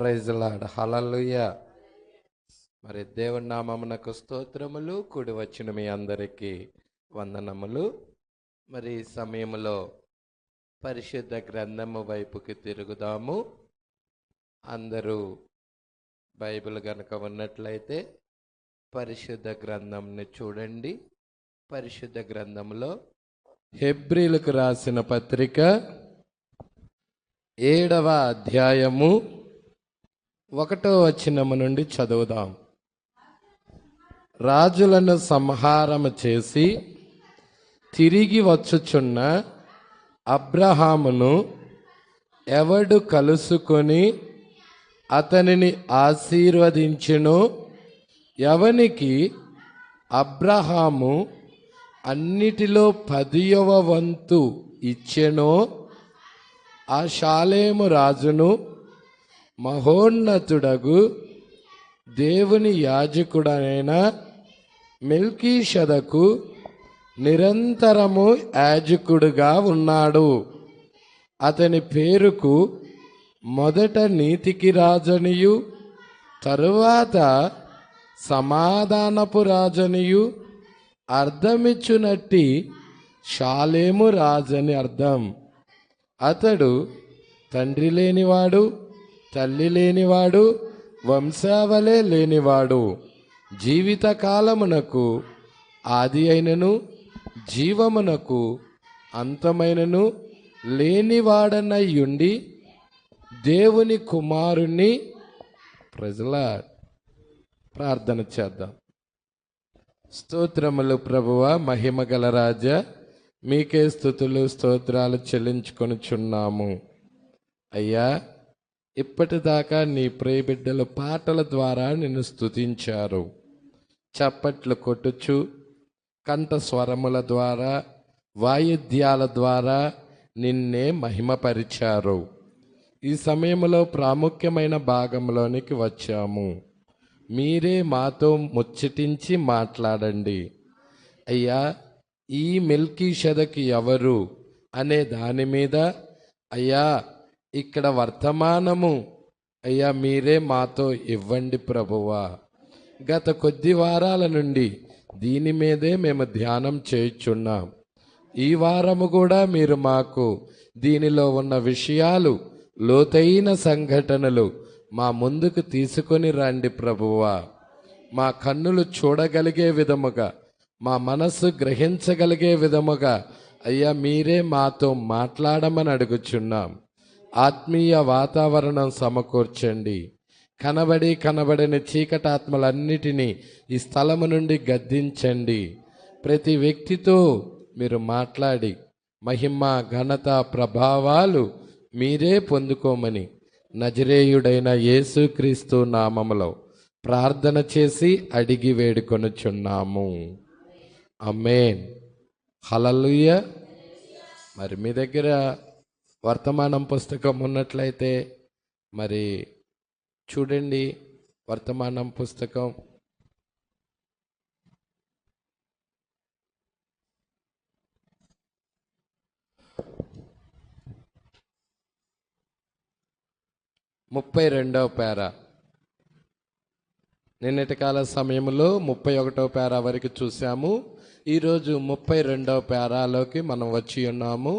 Praise lord. హల్లెలూయా. మరి దేవుని నామమునకు స్తోత్రములు. కూడి వచ్చిన మీ అందరికీ వందనములు. మరి ఈ సమయంలో పరిశుద్ధ గ్రంథము వైపుకి తిరుగుదాము. అందరూ బైబిల్ గనుక ఉన్నట్లయితే పరిశుద్ధ గ్రంథంని చూడండి. పరిశుద్ధ గ్రంథంలో హెబ్రీలకు రాసిన పత్రిక 7వ అధ్యాయము 1వ వచనము నుండి చదువుదాం. రాజులను సంహారము చేసి తిరిగి వచ్చుచున్న అబ్రహామును ఎవడు కలుసుకొని అతనిని ఆశీర్వదించెనో, ఎవనికి అబ్రహాము అన్నిటిలో 10వ వంతు ఇచ్చెనో, ఆ షాలేము రాజును మహోన్నతుడగు దేవుని యాజకుడైన మెల్కీషెదకు నిరంతరము యాజకుడుగా ఉన్నాడు. అతని పేరుకు మొదట నీతికి రాజనియు తరువాత సమాధానపు రాజనియు అర్థమిచ్చునట్టి షాలేము రాజని అర్థం. అతడు తండ్రి లేనివాడు, తల్లి లేనివాడు, వంశావళే లేనివాడు, జీవితకాలమునకు ఆది అయినను జీవమునకు అంతమైనను లేనివాడనయ్యుండి దేవుని కుమారుణ్ణి ప్రార్థన చేద్దాం. స్తోత్రములు ప్రభువా, మహిమగల రాజా, మీకే స్తుతులు స్తోత్రాలు చెల్లించుకొనుచున్నాము. అయ్యా, ఇప్పటిదాకా నీ ప్రియ బిడ్డలు పాటల ద్వారా నిన్ను స్తుతించారు. చప్పట్లు కొట్టుచు కంఠ స్వరముల ద్వారా, వాయిద్యాల ద్వారా నిన్నే మహిమపరిచారు. ఈ సమయంలో ప్రాముఖ్యమైన భాగంలోనికి వచ్చాము. మీరే మాతో ముచ్చటించి మాట్లాడండి. అయ్యా, ఈ మెల్కీషెదకు ఎవరు అనే దాని మీద అయ్యా ఇక్కడ వర్తమానము అయ్యా మీరే మాతో ఇవ్వండి ప్రభువా. గత కొద్ది వారాల నుండి దీని మీదే మేము ధ్యానం చేయుచున్నాం. ఈ వారము కూడా మీరు మాకు దీనిలో ఉన్న విషయాలు, లోతైన సంఘటనలు మా ముందుకు తీసుకొని రండి ప్రభువా. మా కన్నులు చూడగలిగే విధముగా, మా మనస్సు గ్రహించగలిగే విధముగా అయ్యా మీరే మాతో మాట్లాడమని అడుగుచున్నాం. ఆత్మీయ వాతావరణం సమకూర్చండి. కనబడని చీకటాత్మలన్నిటినీ ఈ స్థలము నుండి గద్దించండి. ప్రతి వ్యక్తితో మీరు మాట్లాడి మహిమ, ఘనత, ప్రభావాలు మీరే పొందుకోమని నజరేయుడైన యేసుక్రీస్తు నామములో ప్రార్థన చేసి అడిగి వేడుకొనుచున్నాము. ఆమేన్. హల్లెలూయా. మరి మీ దగ్గర వర్తమానం పుస్తకం ఉన్నట్లయితే మరి చూడండి. వర్తమానం పుస్తకం ముప్పై 32వ పేరా. నిన్నటి కాల సమయంలో 31వ పేరా వరకు చూసాము. ఈరోజు 32వ పేరాలోకి మనం వచ్చి ఉన్నాము.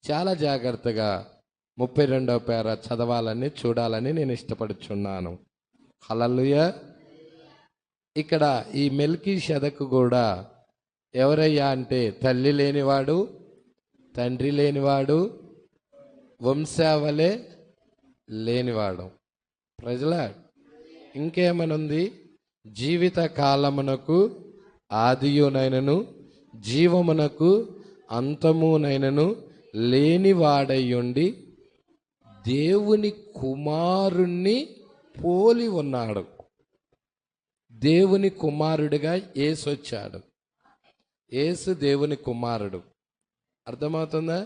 చాలా జాగ్రత్తగా 32వ పేరా చదవాలని, చూడాలని నేను ఇష్టపడుచున్నాను. హల్లెలూయా. ఇక్కడ ఈ మెల్కీషెదకు కూడా ఎవరయ్యా అంటే తల్లి లేనివాడు, తండ్రి లేనివాడు, వంశావళే లేనివాడు. ప్రజలా ఇంకేమనుంది? జీవిత కాలమునకు ఆదియునైనను జీవమునకు అంతమునైనను లేనివాడయ్యుండి దేవుని కుమారుణ్ణి పోలి ఉన్నాడు. దేవుని కుమారుడిగా యేసు వచ్చాడు. యేసు దేవుని కుమారుడు. అర్థమవుతుందా?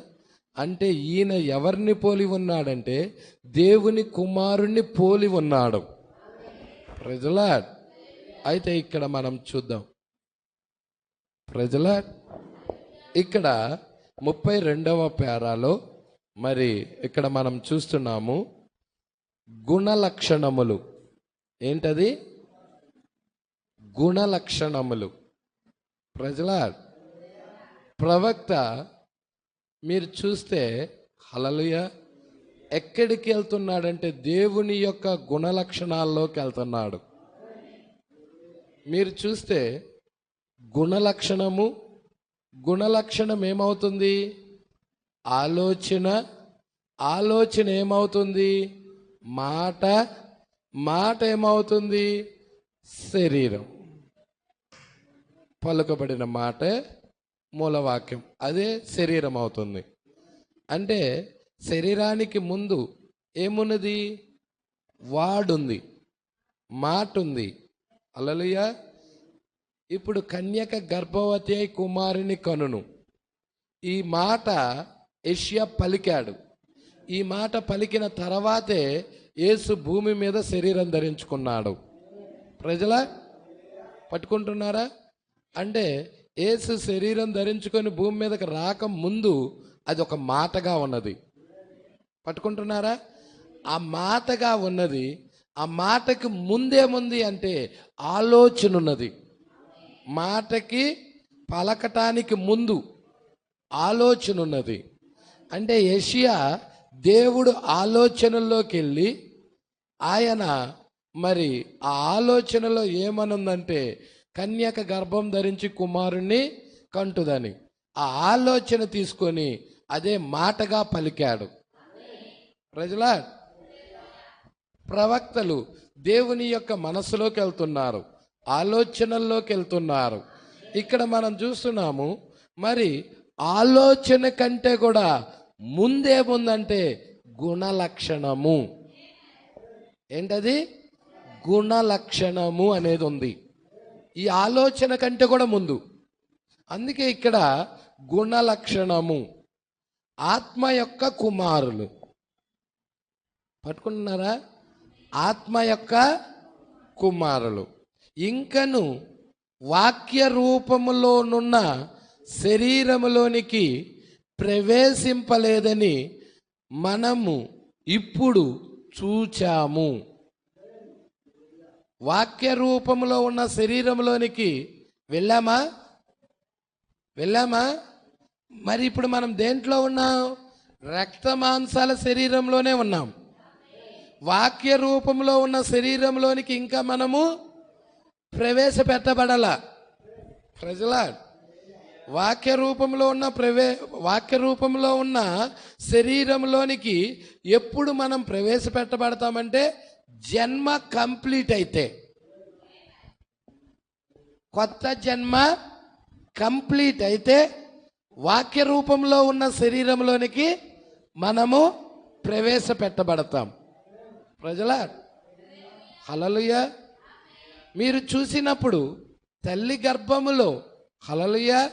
అంటే ఈయన ఎవరిని పోలి ఉన్నాడంటే దేవుని కుమారుణ్ణి పోలి ఉన్నాడు. ప్రజలా అయితే ఇక్కడ మనం చూద్దాం. ప్రజలా ఇక్కడ 32వ పేరాలో మరి ఇక్కడ మనం చూస్తున్నాము. గుణలక్షణములు. ఏంటది? గుణలక్షణములు. ప్రజల ప్రవక్త మీరు చూస్తే హల్లెలూయా ఎక్కడికి వెళ్తున్నాడంటే దేవుని యొక్క గుణలక్షణాల్లోకి వెళ్తున్నాడు. మీరు చూస్తే గుణలక్షణం ఏమవుతుంది? ఆలోచన ఏమవుతుంది? మాట ఏమవుతుంది? శరీరం. పలుకబడిన మాట మూలవాక్యం, అదే శరీరం అవుతుంది. అంటే శరీరానికి ముందు ఏమున్నది? వాడుంది, మాట ఉంది. హల్లెలూయా. ఇప్పుడు కన్యక గర్భవతి అయి కుమారుని కనును. ఈ మాట యెషయా పలికాడు. ఈ మాట పలికిన తర్వాతే యేసు భూమి మీద శరీరం ధరించుకున్నాడు. ప్రజల పట్టుకుంటున్నారా? అంటే యేసు శరీరం ధరించుకొని భూమి మీదకి రాక ముందు అది ఒక మాటగా ఉన్నది. పట్టుకుంటున్నారా? ఆ మాటగా ఉన్నది. ఆ మాటకి ముందేముంది అంటే ఆలోచన ఉన్నది. మాటకి పలకటానికి ముందు ఆలోచన ఉన్నది. అంటే యెషయా దేవుడు ఆలోచనల్లోకి వెళ్ళి ఆయన మరి ఆ ఆలోచనలో ఏమనుందంటే కన్యక గర్భం ధరించి కుమారుణ్ణి కంటుదని ఆ ఆలోచన తీసుకొని అదే మాటగా పలికాడు. ప్రజల ప్రవక్తలు దేవుని యొక్క మనసులోకి వెళ్తున్నారు, ఆలోచనల్లోకి వెళ్తున్నారు. ఇక్కడ మనం చూస్తున్నాము. మరి ఆలోచన కంటే కూడా ముందేముందంటే గుణలక్షణము. ఏంటది? గుణలక్షణము అనేది ఉంది. ఈ ఆలోచన కంటే కూడా ముందు. అందుకే ఇక్కడ గుణలక్షణము. ఆత్మ యొక్క కుమారులు. పట్టుకుంటున్నారా? ఆత్మ యొక్క కుమారులు. ఇంకను వాక్య రూపములోనున్న శరీరములోనికి ప్రవేశింపలేదని మనము ఇప్పుడు చూచాము. వాక్య రూపంలో ఉన్న శరీరంలోనికి వెళ్ళామా? మరి ఇప్పుడు మనం దేంట్లో ఉన్నాం? రక్త మాంసాల శరీరంలోనే ఉన్నాం. వాక్య రూపంలో ఉన్న శరీరంలోనికి ఇంకా మనము ప్రవేశపెట్టబడాల. ప్రజల వాక్య రూపంలో ఉన్న శరీరంలోనికి ఎప్పుడు మనం ప్రవేశపెట్టబడతామంటే జన్మ కంప్లీట్ అయితే, కొత్త జన్మ కంప్లీట్ అయితే వాక్య రూపంలో ఉన్న శరీరంలోనికి మనము ప్రవేశపెట్టబడతాం. ప్రజల హల్లెలూయా. మీరు చూసినప్పుడు తల్లి గర్భములో హల్లెలూయా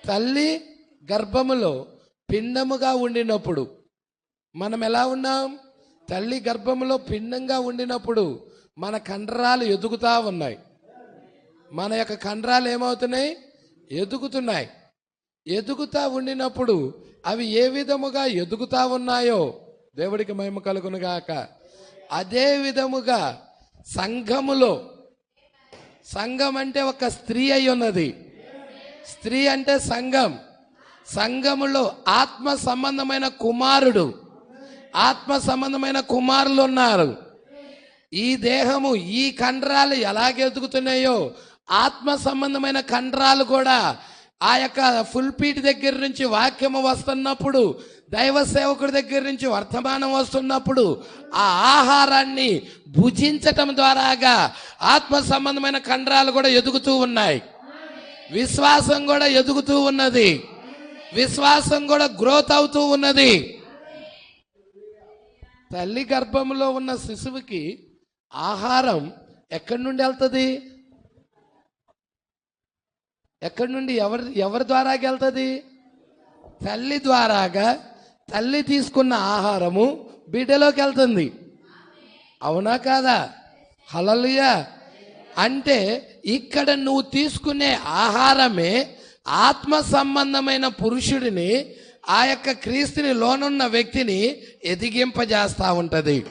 తల్లి గర్భములో పిండముగా ఉండినప్పుడు మనం ఎలా ఉన్నాం? తల్లి గర్భములో పిండంగా ఉండినప్పుడు మన కండరాలు ఎదుగుతా ఉన్నాయి. మన యొక్క కండరాలు ఏమవుతున్నాయి? ఎదుగుతున్నాయి. ఎదుగుతా ఉండినప్పుడు అవి ఏ విధముగా ఎదుగుతా ఉన్నాయో దేవుడికి మహిమ కలుగునుగాక. అదే విధముగా సంఘములో, సంఘం అంటే ఒక స్త్రీ అయి ఉన్నది. స్త్రీ అంటే సంఘం. సంఘములో ఆత్మ సంబంధమైన కుమారుడు, ఆత్మ సంబంధమైన కుమారులు ఉన్నారు. ఈ దేహము, ఈ కండరాలు ఎలాగ ఎదుగుతున్నాయో ఆత్మ సంబంధమైన కండరాలు కూడా ఆ యొక్క ఫుల్పీట్ దగ్గర నుంచి వాక్యము వస్తున్నప్పుడు, దైవ సేవకుడి దగ్గర నుంచి వర్తమానం వస్తున్నప్పుడు ఆ ఆహారాన్ని భుజించటం ద్వారాగా ఆత్మ సంబంధమైన కండరాలు కూడా ఎదుగుతూ ఉన్నాయి. విశ్వాసం కూడా ఎదుగుతూ ఉన్నది. విశ్వాసం కూడా గ్రోత్ అవుతూ ఉన్నది. తల్లి గర్భంలో ఉన్న శిశువుకి ఆహారం ఎక్కడి నుండి వెళ్తుంది? ఎక్కడి నుండి ఎవరి ద్వారాగా వెళ్తుంది? తల్లి ద్వారాగా. తల్లి తీసుకున్న ఆహారము బిడ్డలోకి వెళ్తుంది. అవునా కాదా? హల్లెలూయా. అంటే ఇక్కడ నువ్వు తీసుకునే ఆహారమే ఆత్మ సంబంధమైన పురుషుడిని, ఆ యొక్క క్రీస్తుని లోనున్న వ్యక్తిని ఎదిగింపజేస్తూ ఉంటుంది.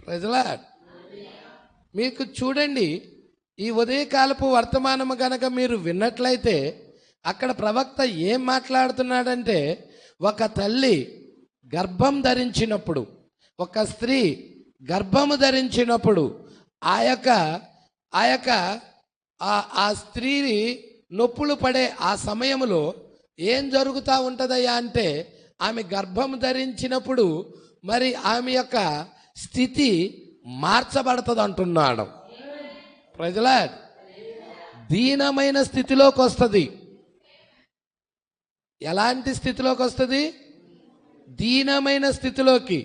ప్రజలా మీకు చూడండి, ఈ ఉదయకాలపు వర్తమానము గనక మీరు విన్నట్లయితే అక్కడ ప్రవక్త ఏం మాట్లాడుతున్నాడంటే, ఒక తల్లి గర్భం ధరించినప్పుడు, ఒక స్త్రీ గర్భము ధరించినప్పుడు ఆ స్త్రీ నొప్పులు పడే ఆ సమయంలో ఏం జరుగుతూ ఉంటుందయ్యా అంటే, ఆమె గర్భం ధరించినప్పుడు మరి ఆమె యొక్క స్థితి మార్చబడుతుంది అంటున్నాడు. ప్రజలా దీనమైన స్థితిలోకి వస్తుంది. ఎలాంటి స్థితిలోకి వస్తుంది? దీనమైన స్థితిలోకి,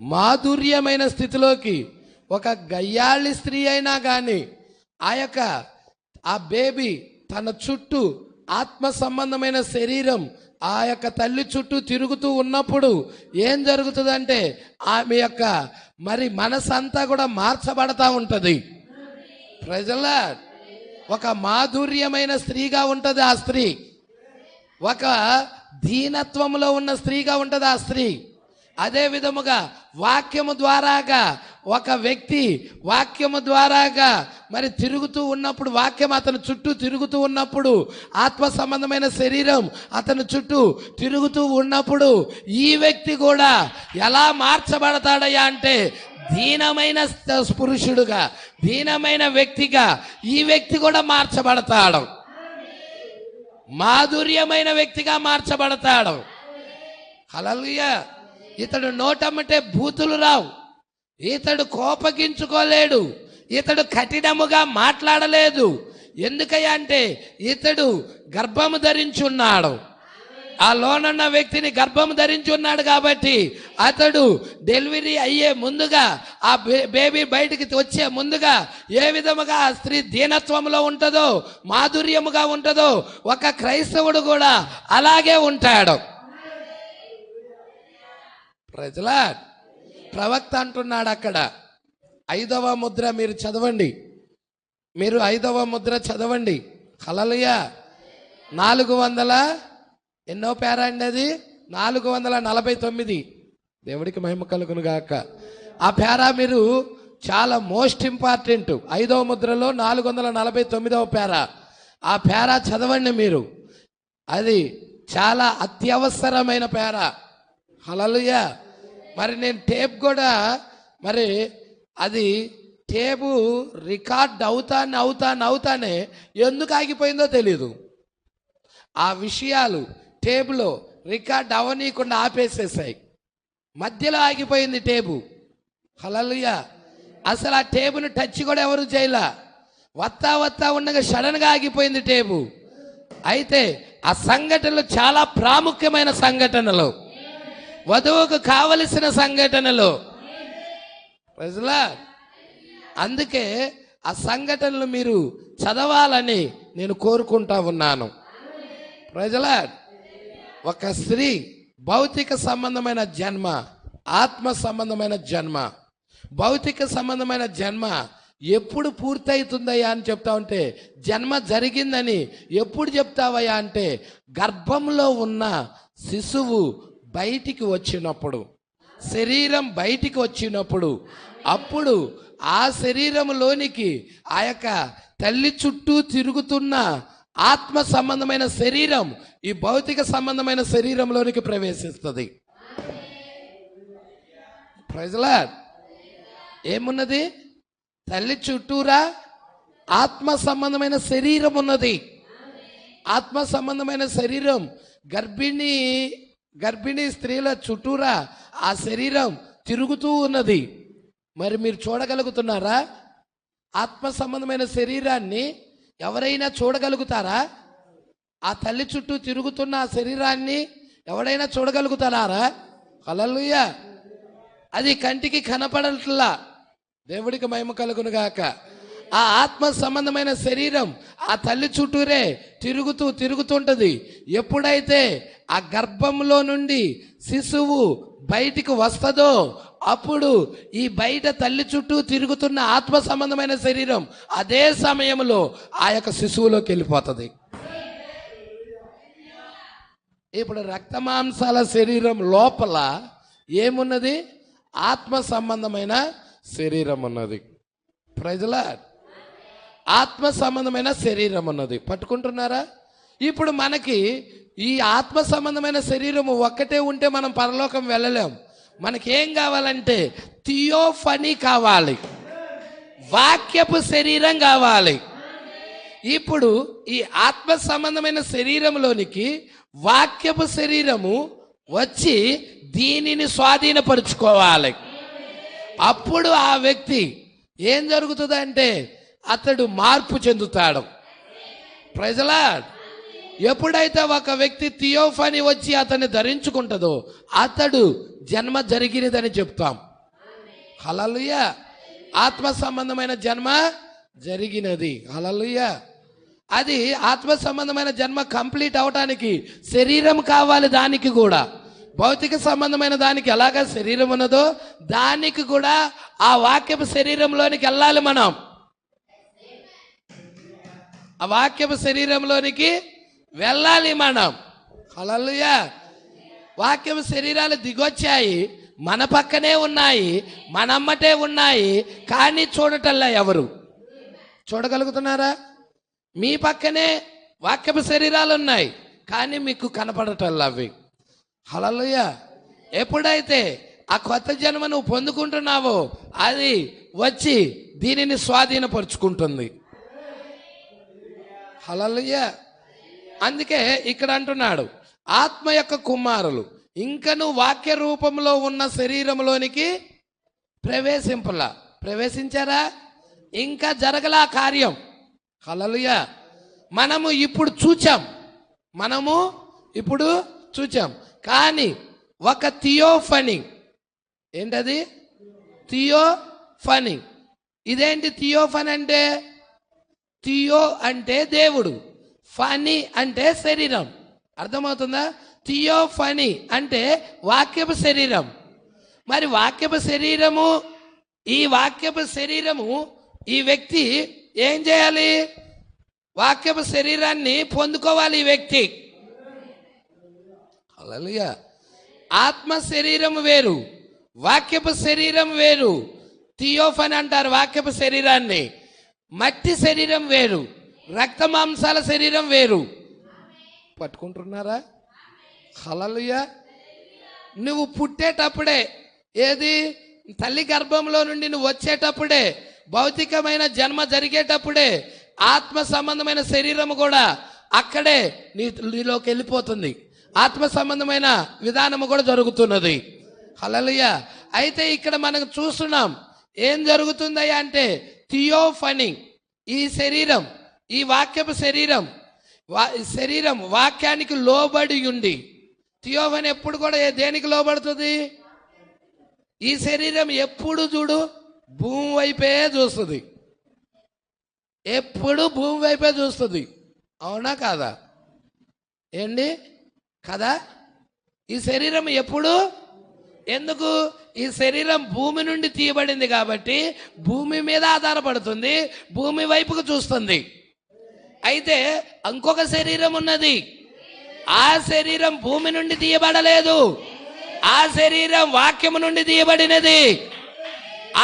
మాధుర్యమైన స్థితిలోకి. ఒక గయ్యాళి స్త్రీ అయినా కానీ ఆ బేబీ తన చుట్టూ ఆత్మ సంబంధమైన శరీరం ఆ యొక్క తల్లి చుట్టూ తిరుగుతూ ఉన్నప్పుడు ఏం జరుగుతుందంటే, ఆమె యొక్క మరి మనసంతా కూడా మార్చబడతా ఉంటుంది. ప్రజలా ఒక మాధుర్యమైన స్త్రీగా ఉంటుంది ఆ స్త్రీ, ఒక దీనత్వంలో ఉన్న స్త్రీగా ఉంటుంది ఆ స్త్రీ. అదే విధముగా వాక్యము ద్వారాగా ఒక వ్యక్తి వాక్యము ద్వారాగా మరి తిరుగుతూ ఉన్నప్పుడు, వాక్యం అతని చుట్టూ తిరుగుతూ ఉన్నప్పుడు, ఆత్మ సంబంధమైన శరీరం అతని చుట్టూ తిరుగుతూ ఉన్నప్పుడు ఈ వ్యక్తి కూడా ఎలా మార్చబడతాడయ్యా అంటే, దీనమైన పురుషుడుగా, దీనమైన వ్యక్తిగా ఈ వ్యక్తి కూడా మార్చబడతాడు. మాధుర్యమైన వ్యక్తిగా మార్చబడతాడు. హల్లెలూయా. ఇతడు నోటమ్మటే బూతులు రావు, ఇతడు కోపగించుకోలేడు, ఇతడు కఠినముగా మాట్లాడలేదు. ఎందుకయ్యా అంటే ఇతడు గర్భము ధరించి ఉన్నాడు. ఆ లోనున్న వ్యక్తిని గర్భం ధరించి ఉన్నాడు కాబట్టి అతడు డెలివరీ అయ్యే ముందుగా, ఆ బేబీ బయటికి వచ్చే ముందుగా ఏ విధముగా ఆ స్త్రీ దీనత్వంలో ఉంటుందో, మాధుర్యముగా ఉంటుందో, ఒక క్రైస్తవుడు కూడా అలాగే ఉంటాడు. ప్రజలా ప్రవక్త అంటున్నాడు అక్కడ. 5వ ముద్ర మీరు చదవండి, మీరు 5వ ముద్ర చదవండి. హల్లెలూయా. 400 ఎన్నో పేరా అండి అది? 449. దేవుడికి మహిమ కలుగును గాక. ఆ పేరా మీరు చాలా మోస్ట్ ఇంపార్టెంట్. 5వ ముద్రలో 449వ పేరా. ఆ పేరా చదవండి మీరు, అది చాలా అత్యవసరమైన పేరా. హల్లెలూయా. మరి నేను టేప్ కూడా, మరి అది టేపు రికార్డ్ అవుతానే ఎందుకు ఆగిపోయిందో తెలీదు. ఆ విషయాలు టేబులో రికార్డ్ అవనీయకుండా ఆపేసేసాయి, మధ్యలో ఆగిపోయింది టేబు. హల్లెలూయా. అసలు ఆ టేబును టచ్ కూడా ఎవరు చేయలా, వత్తా ఉండగా సడన్గా ఆగిపోయింది టేబు. అయితే ఆ సంఘటనలు చాలా ప్రాముఖ్యమైన సంఘటనలు, వధువుకు కావలసిన సంఘటనలు. ప్రజలా అందుకే ఆ సంఘటనలు మీరు చదవాలని నేను కోరుకుంటా ఉన్నాను. ప్రజలా ఒక స్త్రీ భౌతిక సంబంధమైన జన్మ, ఆత్మ సంబంధమైన జన్మ. భౌతిక సంబంధమైన జన్మ ఎప్పుడు పూర్తవుతుందయ్యా అని చెప్తా ఉంటే, జన్మ జరిగిందని ఎప్పుడు చెప్తావయ్యా అంటే, గర్భంలో ఉన్న శిశువు బయటికి వచ్చినప్పుడు, శరీరం బయటికి వచ్చినప్పుడు, అప్పుడు ఆ శరీరంలోనికి ఆ యొక్క తల్లి చుట్టూ తిరుగుతున్న ఆత్మ సంబంధమైన శరీరం ఈ భౌతిక సంబంధమైన శరీరంలోనికి ప్రవేశిస్తుంది. ప్రజలా ఏమున్నది? తల్లి చుట్టూరా ఆత్మ సంబంధమైన శరీరం ఉన్నది. ఆత్మ సంబంధమైన శరీరం గర్భిణీ స్త్రీల చుట్టూరా ఆ శరీరం తిరుగుతూ ఉన్నది. మరి మీరు చూడగలుగుతున్నారా? ఆత్మ సంబంధమైన శరీరాన్ని ఎవరైనా చూడగలుగుతారా? ఆ తల్లి చుట్టూ తిరుగుతున్న ఆ శరీరాన్ని ఎవరైనా చూడగలుగుతారా? హల్లెలూయా. అది కంటికి కనపడట్లా. దేవుడికి మహిమ కలుగును గాక. ఆ ఆత్మ సంబంధమైన శరీరం ఆ తల్లి చుట్టూరే తిరుగుతుంటది. ఎప్పుడైతే ఆ గర్భంలో నుండి శిశువు బయటికి వస్తుందో అప్పుడు ఈ బయట తల్లి చుట్టూ తిరుగుతున్న ఆత్మ సంబంధమైన శరీరం అదే సమయంలో ఆ యొక్క శిశువులోకి వెళ్ళిపోతుంది. ఇప్పుడు రక్తమాంసాల శరీరం లోపల ఏమున్నది? ఆత్మ సంబంధమైన శరీరం ఉన్నది. ప్రజల ఆత్మ సంబంధమైన శరీరం ఉన్నది. పట్టుకుంటున్నారా? ఇప్పుడు మనకి ఈ ఆత్మ సంబంధమైన శరీరము ఒక్కటే ఉంటే మనం పరలోకం వెళ్ళలేం. మనకేం కావాలంటే థియోఫనీ కావాలి, వాక్యపు శరీరం కావాలి. ఇప్పుడు ఈ ఆత్మ సంబంధమైన శరీరంలోనికి వాక్యపు శరీరము వచ్చి దీనిని స్వాధీనపరుచుకోవాలి. అప్పుడు ఆ వ్యక్తి ఏం జరుగుతుందంటే అతడు మార్పు చెందుతాడు. ప్రజలా ఎప్పుడైతే ఒక వ్యక్తి థియోఫనీ వచ్చి అతన్ని ధరించుకుంటుందో అతడు జన్మ జరిగినదని చెప్తాం. హల్లెలూయా. ఆత్మ సంబంధమైన జన్మ జరిగినది. హల్లెలూయా. అది ఆత్మ సంబంధమైన జన్మ కంప్లీట్ అవటానికి శరీరం కావాలి. దానికి కూడా భౌతిక సంబంధమైన దానికి ఎలాగా శరీరం ఉన్నదో దానికి కూడా ఆ వాక్యపు శరీరంలోనికి వెళ్ళాలి. మనం ఆ వాక్యపు శరీరంలోనికి వెళ్ళాలి మనం. హల్లెలూయా. వాక్యపు శరీరాలు దిగొచ్చాయి, మన పక్కనే ఉన్నాయి, మనమ్మటే ఉన్నాయి, కానీ చూడటల్లా. ఎవరు చూడగలుగుతున్నారా? మీ పక్కనే వాక్యపు శరీరాలు ఉన్నాయి, కానీ మీకు కనపడటల్లా అవి. హల్లెలూయా. ఎప్పుడైతే ఆ కొత్త జన్మ నువ్వు పొందుకుంటున్నావో అది వచ్చి దీనిని స్వాధీనపరుచుకుంటుంది. హల్లెలూయా. అందుకే ఇక్కడ అంటున్నాడు, ఆత్మ యొక్క కుమారులు ఇంకను వాక్య రూపంలో ఉన్న శరీరంలోనికి ప్రవేశించారా? ఇంకా జరగలా కార్యం. హల్లెలూయా. మనము ఇప్పుడు చూచాం, కానీ ఒక థియోఫనీ. ఏంటది? థియోఫనీ. ఇదేంటి థియోఫనీ అంటే? థియో అంటే దేవుడు, ఫనీ అంటే శరీరం. అర్థమవుతుందా? థియోఫనీ అంటే వాక్యపు శరీరం. మరి వాక్యపు శరీరము, ఈ వాక్యపు శరీరము ఈ వ్యక్తి ఏం చేయాలి? వాక్యపు శరీరాన్ని పొందుకోవాలి ఈ వ్యక్తి. హల్లెలూయా. ఆత్మ శరీరం వేరు, వాక్యపు శరీరం వేరు. థియోఫనీ అంటారు వాక్యపు శరీరాన్ని. మట్టి శరీరం వేరు, రక్త మాంసాల శరీరం వేరు. పట్టుకుంటున్నారా? హల్లెలూయా. నువ్వు పుట్టేటప్పుడే, ఏది తల్లి గర్భంలో నుండి నువ్వు వచ్చేటప్పుడే, భౌతికమైన జన్మ జరిగేటప్పుడే ఆత్మ సంబంధమైన శరీరం కూడా అక్కడే నీలోకి వెళ్ళిపోతుంది. ఆత్మ సంబంధమైన విధానము కూడా జరుగుతున్నది. హల్లెలూయా. అయితే ఇక్కడ మనం చూస్తున్నాం ఏం జరుగుతుందయ్యా అంటే థియోఫనీ. ఈ శరీరం, ఈ వాక్యపు శరీరం వాక్యానికి లోబడి ఉండి, థియోఫనీ ఎప్పుడు కూడా దేనికి లోబడుతుంది? ఈ శరీరం ఎప్పుడు చూడు భూమి వైపే చూస్తుంది, ఎప్పుడు భూమి వైపే చూస్తుంది. అవునా కాదా? ఏంటి కదా? ఈ శరీరం ఎప్పుడు, ఎందుకు? ఈ శరీరం భూమి నుండి తీయబడింది కాబట్టి భూమి మీద ఆధారపడుతుంది, భూమి వైపుకు చూస్తుంది. అయితే ఇంకొక శరీరం ఉన్నది, ఆ శరీరం భూమి నుండి తీయబడలేదు, ఆ శరీరం వాక్యము నుండి తీయబడినది.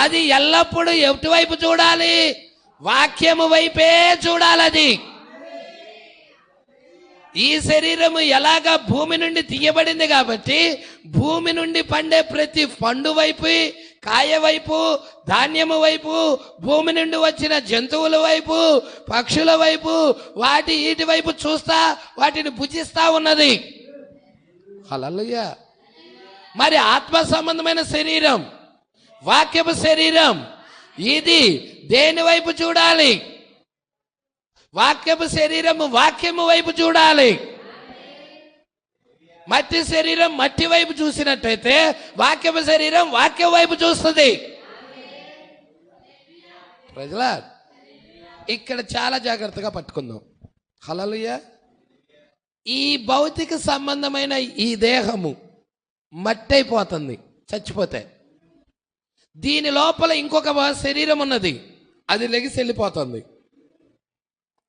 అది ఎల్లప్పుడూ ఎటువైపు చూడాలి? వాక్యము వైపే చూడాలి. అది ఈ శరీరము ఎలాగా భూమి నుండి తీయబడింది కాబట్టి భూమి నుండి పండే ప్రతి పండు వైపు, కాయ వైపు, ధాన్యము వైపు, భూమి నుండి వచ్చిన జంతువుల వైపు, పక్షుల వైపు, వీటి వైపు చూస్తా వాటిని భుజిస్తా ఉన్నది. హల్లెలూయా. మరి ఆత్మ సంబంధమైన శరీరం, వాక్యపు శరీరం, ఇది దేని వైపు చూడాలి? వాక్యపు శరీరము వాక్యము వైపు చూడాలి. మట్టి శరీరం మట్టి వైపు చూసినట్టయితే వాక్యపు శరీరం వాక్యం వైపు చూస్తుంది. ప్రజలా ఇక్కడ చాలా జాగ్రత్తగా పట్టుకుందాం. హల్లెలూయా. ఈ భౌతిక సంబంధమైన ఈ దేహము మట్టి అయిపోతుంది చచ్చిపోతే. దీని లోపల ఇంకొక శరీరం ఉన్నది, అది లెగిసి వెళ్ళిపోతుంది.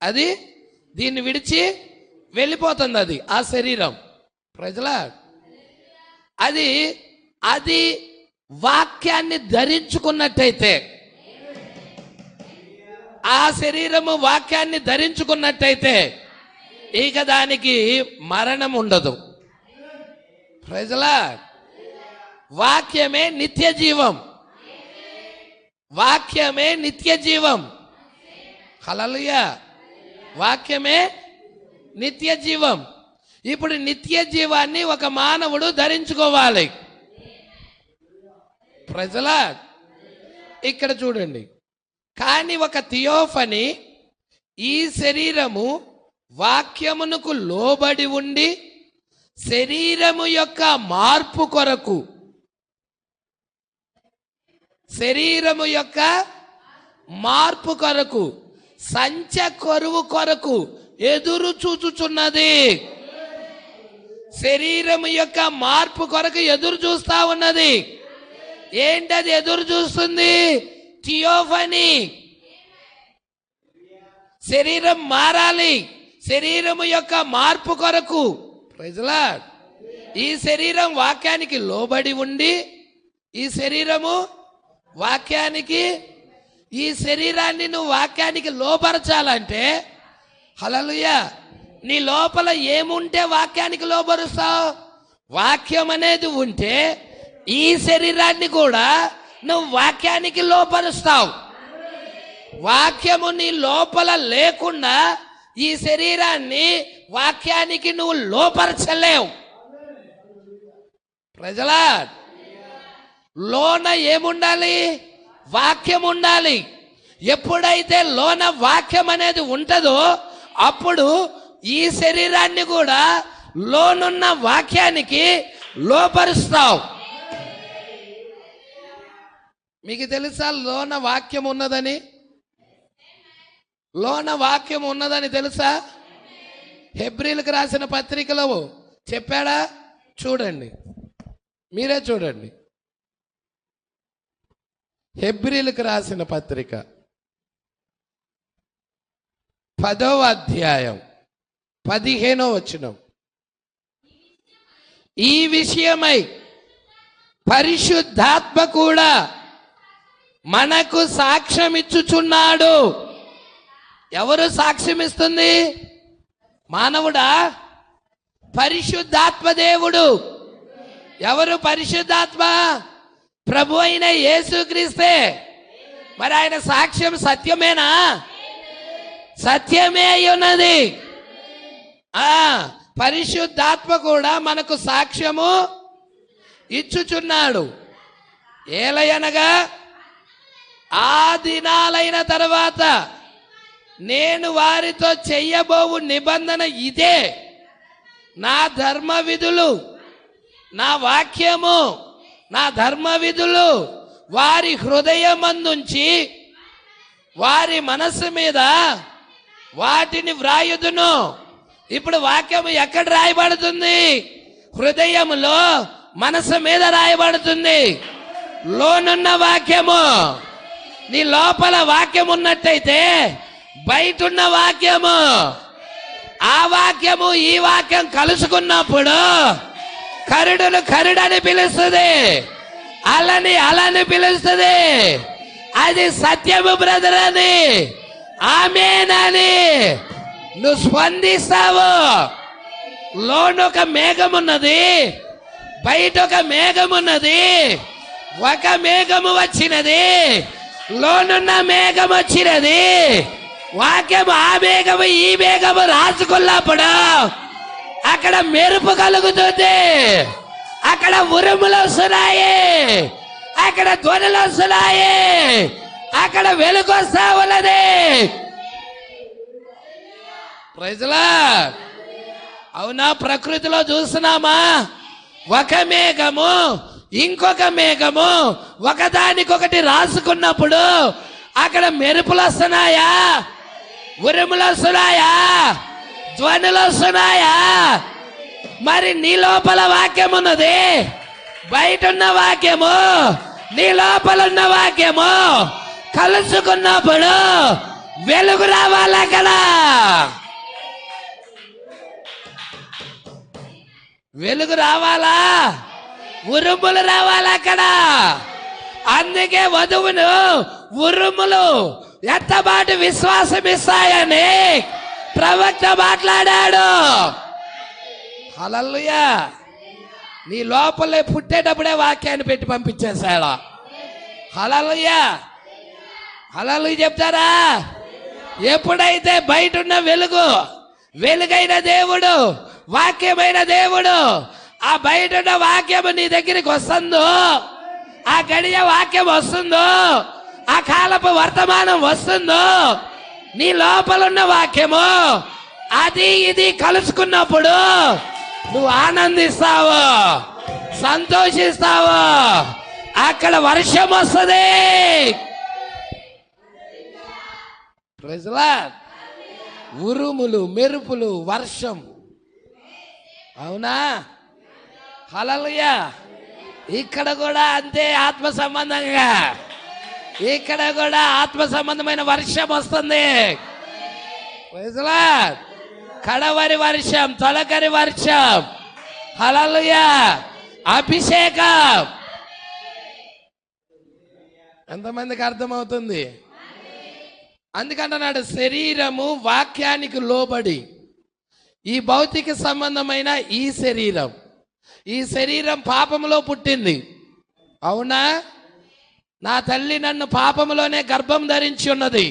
అది దీన్ని విడిచి వెళ్ళిపోతుంది. అది ఆ శరీరం. ప్రజలా అది వాక్యాన్ని ధరించుకున్నట్టయితే, ఆ శరీరము వాక్యాన్ని ధరించుకున్నట్టయితే ఇక దానికి మరణం ఉండదు. Praise the lord. వాక్యమే నిత్య జీవం. వాక్యమే నిత్య జీవం. హల్లెలూయా. వాక్యమే నిత్య జీవం. ఇప్పుడు నిత్య జీవాన్ని ఒక మానవుడు ధరించుకోవాలి. Praise the lord. ఇక్కడ చూడండి, కానీ ఒక థియోఫనీ, ఈ శరీరము వాక్యమునకు లోబడి ఉండి శరీరము యొక్క మార్పు కొరకు, శరీరము యొక్క మార్పు కొరకు, సంచ కొరువు కొరకు ఎదురు చూచుచున్నది. శరీరము యొక్క మార్పు కొరకు ఎదురు చూస్తా ఉన్నది. ఏంటది ఎదురు చూస్తుంది? థియోఫనీ. శరీరం మారాలి. శరీరము యొక్క మార్పు కొరకు. Praise the lord. ఈ శరీరం వాక్యానికి లోబడి ఉండి, ఈ శరీరము వాక్యానికి, ఈ శరీరాన్ని నువ్వు వాక్యానికి లోపరచాలంటే, హల్లెలూయా, నీ లోపల ఏముంటే వాక్యానికి లోపరుస్తావు? వాక్యం అనేది ఉంటే ఈ శరీరాన్ని కూడా నువ్వు వాక్యానికి లోపరుస్తావు. వాక్యము నీ లోపల లేకుండా ఈ శరీరాన్ని వాక్యానికి నువ్వు లోపరచలేవు. ప్రజలా, లోన ఏముండాలి? వాక్యం ఉండాలి. ఎప్పుడైతే లోన వాక్యం అనేది ఉంటుందో అప్పుడు ఈ శరీరాన్ని కూడా లోనున్న వాక్యానికి లోపరుస్తావు. మీకు తెలుసా లోన వాక్యం ఉన్నదని? లోన వాక్యం ఉన్నదని తెలుసా? హెబ్రీలకు రాసిన పత్రికలో చెప్పాడా? చూడండి, మీరే చూడండి. హెబ్రీలకు రాసిన పత్రిక 10వ అధ్యాయం 15వ వచనం. ఈ విషయమై పరిశుద్ధాత్మ కూడా మనకు సాక్ష్యం ఇచ్చుచున్నాడు. ఎవరు సాక్ష్యం ఇస్తుంది? మానవుడా? పరిశుద్ధాత్మ దేవుడు. ఎవరు పరిశుద్ధాత్మ? ప్రభు అయిన యేసుక్రీస్తే. మరి ఆయన సాక్ష్యం సత్యమేనా? సత్యమే అయి ఉన్నది. పరిశుద్ధాత్మ కూడా మనకు సాక్ష్యము ఇచ్చుచున్నాడు. ఏలయనగా ఆ దినాలైన తర్వాత నేను వారితో చెయ్యబోవు నిబంధన ఇదే, నా ధర్మ విధులు, నా వాక్యము, నా ధర్మ విధులు వారి హృదయమందుంచి వారి మనస్సు మీద వాటిని వ్రాయుదును. ఇప్పుడు వాక్యము ఎక్కడ రాయబడుతుంది? హృదయములో, మనసు మీద రాయబడుతుంది. లోనున్న వాక్యము. నీ లోపల వాక్యం ఉన్నట్టయితే బయటున్న వాక్యము, ఆ వాక్యము ఈ వాక్యం కలుసుకున్నప్పుడు కరుడును కరుడని పిలుస్తుంది, అలని అలని పిలుస్తుంది. అది సత్యము బ్రదర్ అని, ఆమేనని నువ్వు స్పందిస్తావు. లోను ఒక మేఘం ఉన్నది, బయట ఒక మేఘం ఉన్నది. ఒక మేఘము వచ్చినది, లోనున్న మేఘం వచ్చినది. వాక్యము ఆ మేఘము ఈ మేఘము రాసుకున్నప్పుడు అక్కడ మెరుపు కలుగుతుంది, అక్కడ ఉరుములు వస్తున్నాయి, అక్కడ ధ్వనులు వస్తున్నాయి, అక్కడ వెలుగు వస్తా ఉన్నది. Praise the lord. అవునా? ప్రకృతిలో చూస్తున్నామా? ఒక మేఘము ఇంకొక మేఘము ఒకదానికొకటి రాసుకున్నప్పుడు అక్కడ మెరుపులు వస్తున్నాయా? ఉరుములు వస్తున్నాయా? ధ్వనులు వస్తున్నాయా? మరి నీ లోపల వాక్యం ఉన్నది, బయట ఉన్న వాక్యము, నీ లోపల ఉన్న వాక్యము కలుసుకున్నప్పుడు వెలుగు రావాలి. అక్కడ వెలుగు రావాలా? ఉరుములు రావాలి అక్కడ. అందుకే వధువును ఉరుములు ఎత్తబాటు విశ్వాసం ఇస్తాయని ప్రవక్త మాట్లాడాడు. హల్లెలూయా. నీ లోపలే పుట్టేటప్పుడే వాక్యాన్ని పెట్టి పంపించేశాడు. హల్లెలూయా. హల్లెలూయా చెప్తారా? ఎప్పుడైతే బయట ఉన్న వెలుగైన దేవుడు, వాక్యమైన దేవుడు, ఆ బయట ఉన్న వాక్యము నీ దగ్గరికి వస్తుందో, ఆ గడియ వాక్యం వస్తుందో, ఆ కాలపు వర్తమానం వస్తుందో, నీ లోపలున్న వాక్యము అది ఇది కలుసుకున్నప్పుడు నువ్వు ఆనందిస్తావు, సంతోషిస్తావు. అక్కడ వర్షం వస్తుంది. Praise lord. ఉరుములు, మెరుపులు, వర్షం. అవునా? హల్లెలూయా. ఇక్కడ కూడా అంతే. ఆత్మ సంబంధంగా ఇక్కడ కూడా ఆత్మ సంబంధమైన వర్షం వస్తుంది. Praise lord. కడవరి వర్షం, తొలకరి వర్షం. హల్లెలూయా. అభిషేకం. ఎంతమందికి అర్థమవుతుంది? అందుకంటున్నాడు శరీరము వాక్యానికి లోబడి. ఈ భౌతిక సంబంధమైన ఈ శరీరం పాపములో పుట్టింది. అవునా? నా తల్లి నన్ను పాపములోనే గర్భం ధరించి ఉన్నది,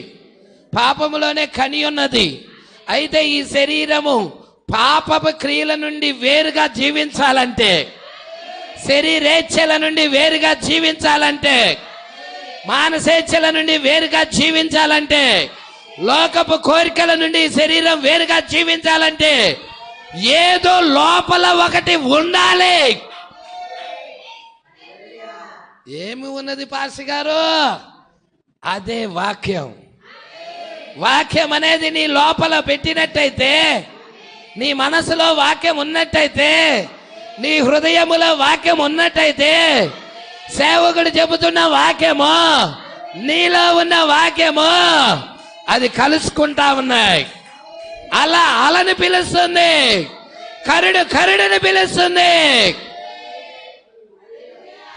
పాపములోనే కని ఉన్నది. అయితే ఈ శరీరము పాపపు క్రియల నుండి వేరుగా జీవించాలంటే, శరీరేచ్ఛల నుండి వేరుగా జీవించాలంటే, మానసేచ్ఛల నుండి వేరుగా జీవించాలంటే, లోకపు కోరికల నుండి శరీరం వేరుగా జీవించాలంటే ఏదో లోపల ఒకటి ఉండాలి. ఏమి ఉన్నది పాస్టర్ గారు? అదే వాక్యం. వాక్యం అనేది నీ లోపల పెట్టినట్టయితే, నీ మనసులో వాక్యం ఉన్నట్టయితే, నీ హృదయములో వాక్యం ఉన్నట్టయితే, సేవకుడు చెబుతున్న వాక్యము, నీలో ఉన్న వాక్యము అది కలుసుకుంటా ఉన్నాయి. అలా అలని పిలుస్తుంది, కరుడుని పిలుస్తుంది.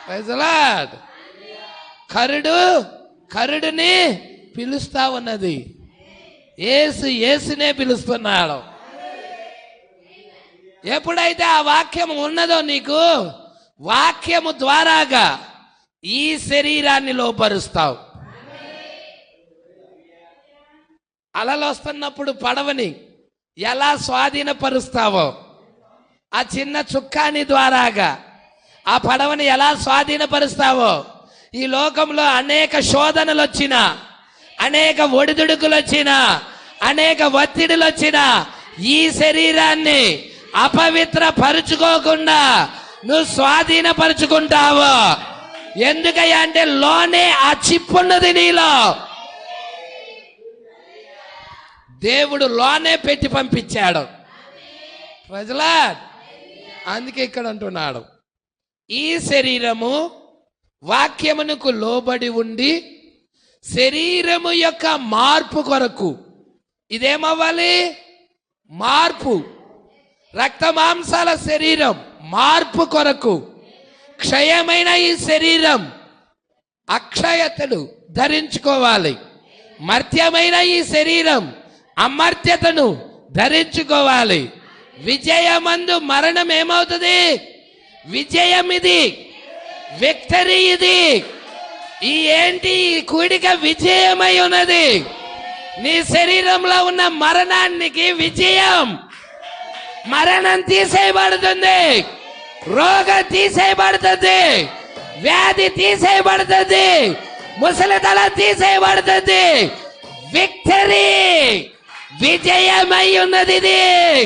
Praise lord. కరుడుని పిలుస్తా ఉన్నది. యేసునే పిలుస్తున్నాడు. ఎప్పుడైతే ఆ వాక్యం ఉన్నదో నీకు, వాక్యము ద్వారాగా ఈ శరీరాన్ని లోపరుస్తావు. అలలు వస్తున్నప్పుడు పడవని ఎలా స్వాధీనపరుస్తావో, ఆ చిన్న చుక్కాని ద్వారాగా ఆ పడవని ఎలా స్వాధీనపరుస్తావో, ఈ లోకంలో అనేక శోధనలు వచ్చినా, అనేక ఒడిదుడుకులు వచ్చినా, అనేక ఒత్తిడులు వచ్చినా, ఈ శరీరాన్ని అపవిత్ర పరుచుకోకుండా నువ్వు స్వాధీనపరుచుకుంటావు. ఎందుకయ్యా అంటే లోనే ఆ చిప్పున్నది నీలో. దేవుడు లోనే పెట్టి పంపించాడు. ప్రజలా అందుకే ఇక్కడ అంటున్నాడు, ఈ శరీరము వాక్యమునకు లోబడి ఉండి శరీరము యొక్క మార్పు కొరకు, ఇదేమవ్వాలి? మార్పు. రక్త మాంసాల శరీరం మార్పు కొరకు, క్షయమైన ఈ శరీరం అక్షయతను ధరించుకోవాలి. మర్త్యమైన ఈ శరీరం అమర్త్యతను ధరించుకోవాలి. విజయమందు మరణం ఏమవుతుంది? విజయం ఇది, విక్టరీ ఇది. ఈ ఏంటి? ఈ కూడిక విజయమై ఉన్నది. నీ శరీరంలో ఉన్న మరణానికి విజయం. మరణం తీసేయబడుతుంది, రోగం తీసేయబడుతుంది, వ్యాధి తీసేయబడుతుంది, ముసలితనం తీసేయబడుతుంది. విక్టరీ, విజయమై ఉన్నది ఇది.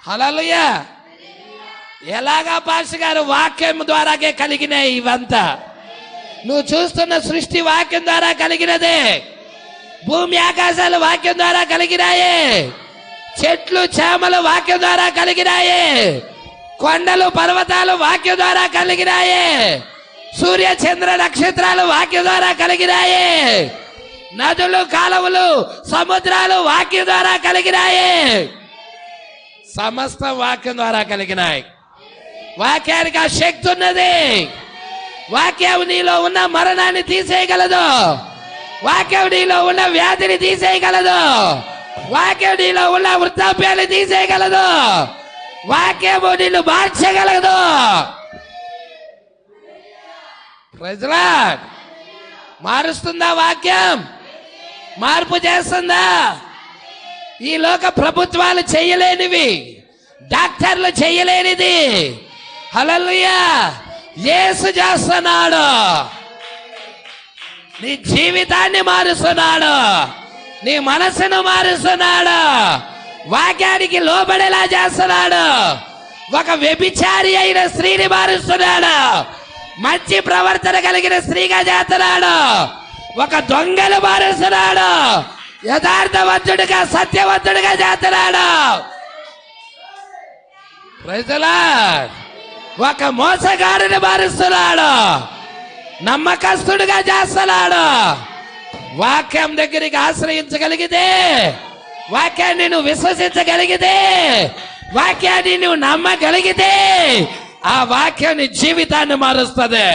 హల్లెలూయా. ఎలాగా పాస్టర్ గారు? వాక్యం ద్వారాగే కలిగినాయి ఇవంతా. నువ్వు చూస్తున్న సృష్టి వాక్యం ద్వారా కలిగినదే. భూమి ఆకాశాలు వాక్యం ద్వారా కలిగినాయి. చెట్లు చేమలు వాక్యం ద్వారా కలిగినాయి. కొండలు పర్వతాలు వాక్యం ద్వారా కలిగినాయి. సూర్య చంద్ర నక్షత్రాలు వాక్యం ద్వారా కలిగినాయి. నదులు కాలువలు సముద్రాలు వాక్యం ద్వారా కలిగినాయి. సమస్త వాక్యం ద్వారా కలిగినాయి. వాక్యానికి ఆ శక్తి ఉన్నది. వాక్యం నీలో ఉన్న మరణాన్ని తీసేయగలదు. వాక్యం నీలో ఉన్న వ్యాధిని తీసేయగలదు. వాక్యం నీలో ఉన్న వృద్ధాప్యాన్ని తీసేయగలదు. వాక్యము నిన్ను మార్చగలదు. Praise lord. మారుస్తుందా వాక్యం? మార్పు చేస్తుందా? ఈ లోక ప్రభుత్వాలు చేయలేనివి, డాక్టర్లు చేయలేనిది హల్లెలూయా యేసు చేస్తున్నాడు. నీ జీవితాన్ని మారుస్తున్నాడు. నీ మనసును మారుస్తున్నాడు. వాక్యానికి లోబడేలా చేస్తున్నాడు. ఒక వ్యభిచారి అయిన స్త్రీని మారుస్తున్నాడు. మంచి ప్రవర్తన కలిగిన స్త్రీగా చేస్తున్నాడు. ఒక దొంగలు మారుస్తున్నాడు. యథార్థవంతుడిగా, సత్యవంతుడిగా చేస్తున్నాడు. Praise the lord. ఒక మోసగాడిని మారుస్తున్నాడు. నమ్మకస్తుడిగా చేస్తున్నాడు. వాక్యం దగ్గరికి ఆశ్రయించగలిగితే, వాక్యాన్ని నువ్వు విశ్వసించగలిగితే, వాక్యాన్ని నువ్వు నమ్మగలిగితే, ఆ వాక్యం నీ జీవితాన్ని మారుస్తుంది.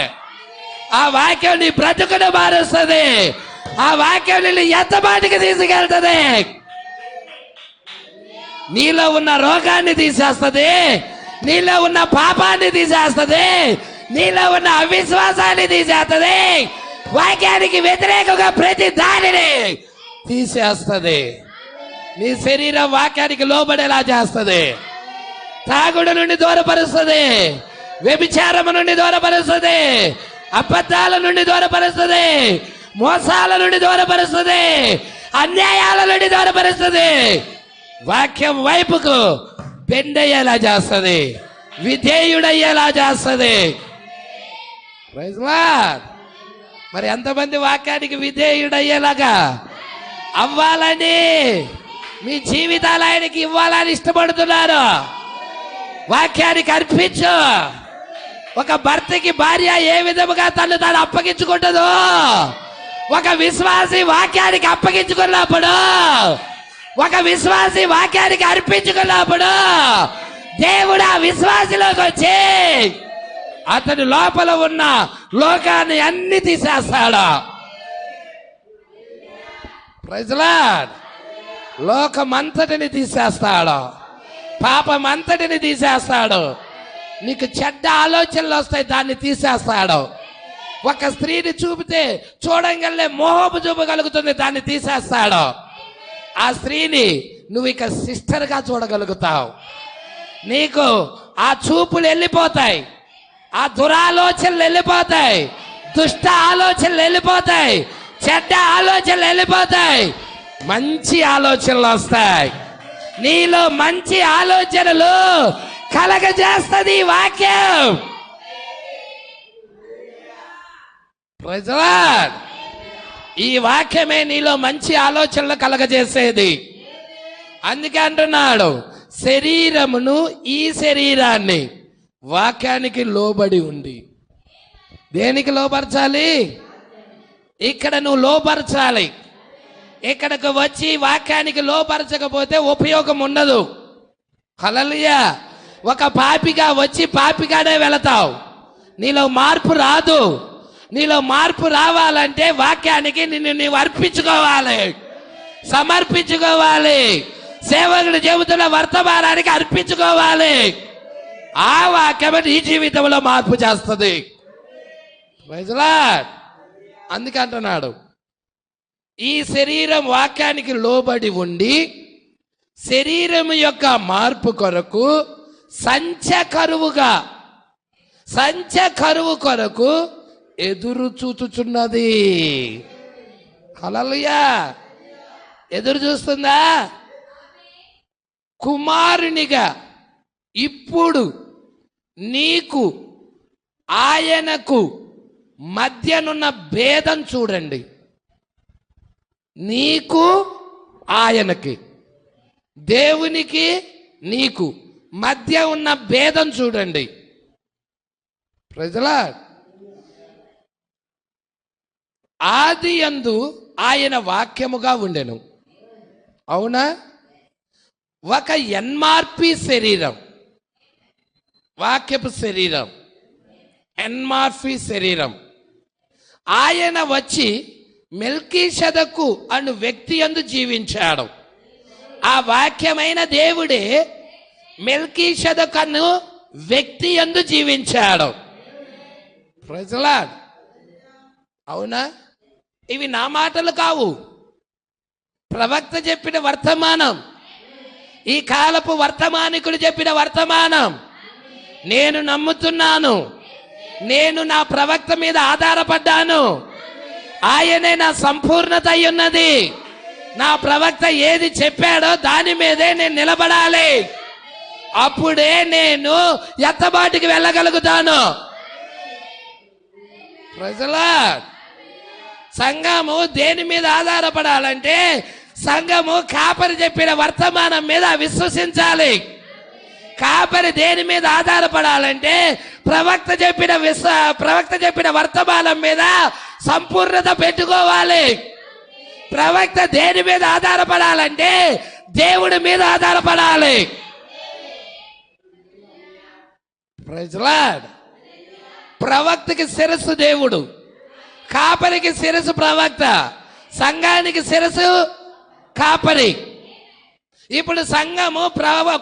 ఆ వాక్యం నీ బ్రతుకును మారుస్తుంది. ఆ వాక్యం నిన్ను ఎత్తబాటికి తీసుకెళ్తుంది. నీలో ఉన్న రోగాన్ని తీసేస్తుంది. నీలో ఉన్న పాపాన్ని తీసేస్తుంది. నీలో ఉన్న అవిశ్వాసాన్ని తీసేస్తుంది. వాక్యానికి వ్యతిరేకంగా ప్రతి దానిని తీసేస్తుంది. నీ శరీరం వాక్యానికి లోబడేలా చేస్తుంది. తాగుడు నుండి దూరపరుస్తుంది. వ్యభిచారము నుండి దూరపరుస్తుంది. అబద్ధాల నుండి దూరపరుస్తుంది. మోసాల నుండి దూరపరుస్తుంది. అన్యాయాల నుండి దూరపరుస్తుంది. వాక్యం వైపుకు బెండయ్యేలా చేస్తుంది. విధేయుడయ్యేలా చేస్తుంది. Praise lord. మరి ఎంతమంది వాక్యానికి విధేయుడయ్యేలాగా అవ్వాలని, మీ జీవితాలు ఆయనకి ఇవ్వాలని ఇష్టపడుతున్నారు? వాక్యానికి అర్పించు. ఒక భర్తకి భార్య ఏ విధముగా తను తాను అప్పగించుకుంటుందో, ఒక విశ్వాసి వాక్యానికి అప్పగించుకున్నప్పుడు, ఒక విశ్వాసి వాక్యానికి అర్పించుకున్నప్పుడు, దేవుడు ఆ విశ్వాసిలోకి వచ్చి అతని లోపల ఉన్న లోకాన్ని అన్ని తీసేస్తాడు. Praise lord. లోకమంతటిని తీసేస్తాడు. పాపమంతటిని తీసేస్తాడు. నీకు చెడ్డ ఆలోచనలు వస్తాయి, దాన్ని తీసేస్తాడు. ఒక స్త్రీని చూపితే చూడంగానే మోహపు చూపగలుగుతుంది, దాన్ని తీసేస్తాడు. ఆ స్త్రీని నువ్వు ఇక సిస్టర్గా చూడగలుగుతావు. నీకు ఆ చూపులు వెళ్ళిపోతాయి. ఆ దురాలోచనలు వెళ్ళిపోతాయి. దుష్ట ఆలోచనలు వెళ్ళిపోతాయి. చెడ్డ ఆలోచనలు వెళ్ళిపోతాయి. మంచి ఆలోచనలు వస్తాయి. నీలో మంచి ఆలోచనలు కలగజేస్తుంది వాక్యం. Praise lord. ఈ వాక్యమే నీలో మంచి ఆలోచనలు కలగజేసేది. అందుకే అంటున్నాడు, శరీరమును, ఈ శరీరాన్ని వాక్యానికి లోబడి ఉండి. దేనికి లోపరచాలి? ఇక్కడ నువ్వు లోపరచాలి. ఇక్కడికి వచ్చి వాక్యానికి లోపరచకపోతే ఉపయోగం ఉండదు. హల్లెలూయా. ఒక పాపిగా వచ్చి పాపిగానే వెళతావు. నీలో మార్పు రాదు. నీలో మార్పు రావాలంటే వాక్యానికి నిన్ను నీవు అర్పించుకోవాలి, సమర్పించుకోవాలి. సేవకుడు చెబుతున్న వర్తమానానికి అర్పించుకోవాలి. ఆ వాక్యం నీ జీవితంలో మార్పు చేస్తుంది. Praise lord. అందుకే అంటున్నాడు, ఈ శరీరం వాక్యానికి లోబడి ఉండి శరీరం యొక్క మార్పు కొరకు సంచ కరువు కొరకు ఎదురు చూచుచున్నది. హల్లెలూయా. ఎదురు చూస్తుందా? కుమారునిగా ఇప్పుడు నీకు ఆయనకు మధ్యనున్న భేదం చూడండి. నీకు ఆయనకి, దేవునికి నీకు మధ్య ఉన్న భేదం చూడండి. Praise the lord. ఆదియందు ఆయన వాక్యముగా ఉండెను. అవునా? ఒక ఎన్మార్పి శరీరం, వాక్యపు శరీరం, ఎన్మార్ఫీ శరీరం. ఆయన వచ్చి మెల్కీషెదకు అను వ్యక్తి యందు జీవించాడు. ఆ వాక్యమైన దేవుడే మెల్కీషెదకు అను వ్యక్తి యందు జీవించాడు. Praise the lord. అవునా? ఇవి నా మాటలు కావు, ప్రవక్త చెప్పిన వర్తమానం, ఈ కాలపు వర్తమానికుడు చెప్పిన వర్తమానం. నేను నమ్ముతున్నాను, నేను నా ప్రవక్త మీద ఆధారపడ్డాను. ఆయనే నా సంపూర్ణత అయి ఉన్నది. నా ప్రవక్త ఏది చెప్పాడో దాని మీదే నేను నిలబడాలి. అప్పుడే నేను ఎత్తబాటుకి వెళ్ళగలుగుతాను. Praise the lord. సంఘము దేని మీద ఆధారపడాలంటే సంఘము కాపరి చెప్పిన వర్తమానం మీద విశ్వసించాలి. కాపరి దేని మీద ఆధారపడాలంటే ప్రవక్త చెప్పిన వర్తమానం మీద సంపూర్ణత పెట్టుకోవాలి. ప్రవక్త దేని మీద ఆధారపడాలంటే దేవుడి మీద ఆధారపడాలి. Praise the lord. ప్రవక్తకి శిరస్సు దేవుడు, కాపరికి శిరస్సు ప్రవక్త, సంఘానికి శిరస్సు కాపరి. ఇప్పుడు సంఘము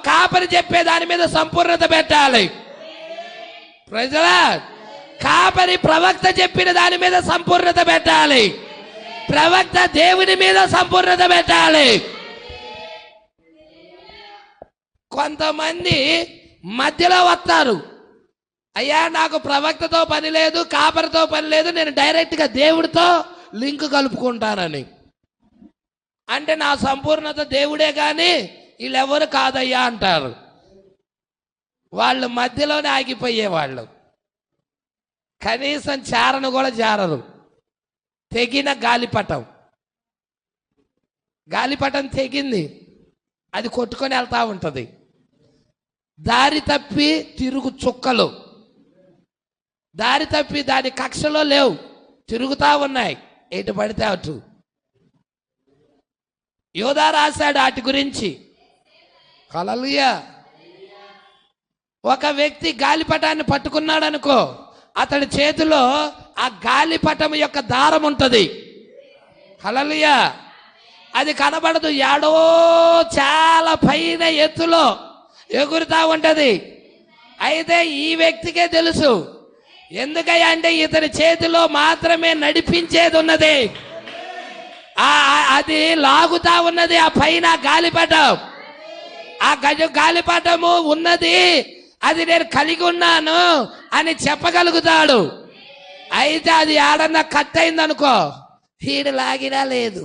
కాపరి చెప్పే దాని మీద సంపూర్ణత పెట్టాలి. Praise the lord. కాపరి ప్రవక్త చెప్పిన దాని మీద సంపూర్ణత పెట్టాలి. ప్రవక్త దేవుని మీద సంపూర్ణత పెట్టాలి. కొంతమంది మధ్యలో వస్తారు, అయ్యా నాకు ప్రవక్తతో పని లేదు, కాపరితో పని లేదు, నేను డైరెక్ట్గా దేవుడితో లింక్ కలుపుకుంటానని. అంటే నా సంపూర్ణత దేవుడే కానీ వీళ్ళెవరు కాదయ్యా అంటారు. వాళ్ళు మధ్యలోనే ఆగిపోయేవాళ్ళు, కనీసం చారను కూడా జారరు. తెగిన గాలిపటం తెగింది, అది కొట్టుకొని వెళ్తా ఉంటుంది. దారి తప్పి తిరుగు చుక్కలు, దారి తప్పి దాని కక్షలో లేవు, తిరుగుతా ఉన్నాయి ఎటు పడితే అటు. యోధా రాశాడు వాటి గురించి. హల్లెలూయా. ఒక వ్యక్తి గాలిపటాన్ని పట్టుకున్నాడు అనుకో, అతడి చేతిలో ఆ గాలిపటం యొక్క దారం ఉంటుంది. హల్లెలూయా. అది కనబడదు, యాడో చాలా పైన ఎత్తులో ఎగురుతా ఉంటది. అయితే ఈ వ్యక్తికే తెలుసు, ఎందుకయ్యా అంటే ఇతని చేతిలో మాత్రమే నడిపించేది ఉన్నది, అది లాగుతా ఉన్నది ఆ పైన గాలిపటం. ఆ గాలిపటము ఉన్నది, అది నేను కలిగి ఉన్నాను అని చెప్పగలుగుతాడు. అయితే అది ఆడన్నా కట్ అయిందనుకో, హీడు లాగినా లేదు.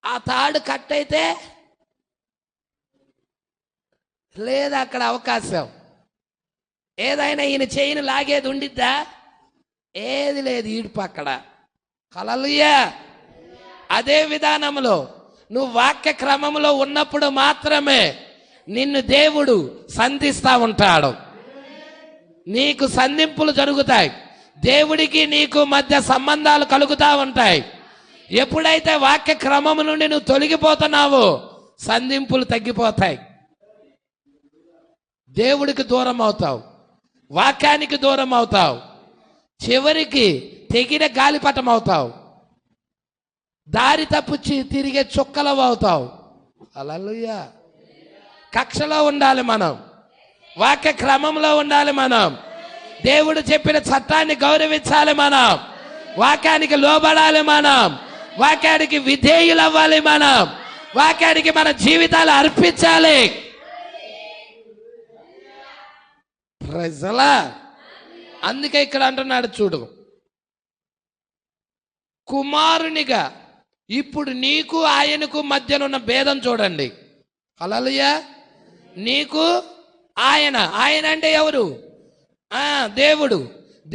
ఆ తాడు కట్ అయితే లేదు అక్కడ అవకాశం. ఏదైనా ఈయన చేయిని లాగేది ఉండిద్దా? ఏది లేదు, ఈడుపు అక్కడ. హల్లెలూయా. అదే విధానంలో నువ్వు వాక్య క్రమంలో ఉన్నప్పుడు మాత్రమే నిన్ను దేవుడు సంధిస్తా ఉంటాడు. నీకు సంధింపులు జరుగుతాయి, దేవుడికి నీకు మధ్య సంబంధాలు కలుగుతా ఉంటాయి. ఎప్పుడైతే వాక్య క్రమం నుండి నువ్వు తొలగిపోతున్నావో సంధింపులు తగ్గిపోతాయి. దేవుడికి దూరం అవుతావు, వాక్యానికి దూరం అవుతావు, చివరికి తెగిన గాలిపటం అవుతావు, దారి తప్పుచి తిరిగే చుక్కలవు అవుతావు. హల్లెలూయా. కక్షలో ఉండాలి మనం, వాక్య క్రమంలో ఉండాలి మనం, దేవుడు చెప్పిన చట్టాన్ని గౌరవించాలి మనం, వాక్యానికి లోబడాలి మనం, వాక్యానికి విధేయులు అవ్వాలి మనం, వాక్యానికి మన జీవితాలు అర్పించాలి. Praise the lord. అందుకే ఇక్కడ అంటున్నాడు చూడు, కుమారునిగా ఇప్పుడు నీకు ఆయనకు మధ్యనున్న భేదం చూడండి. హల్లెలూయా. నీకు ఆయన అంటే ఎవరు? దేవుడు.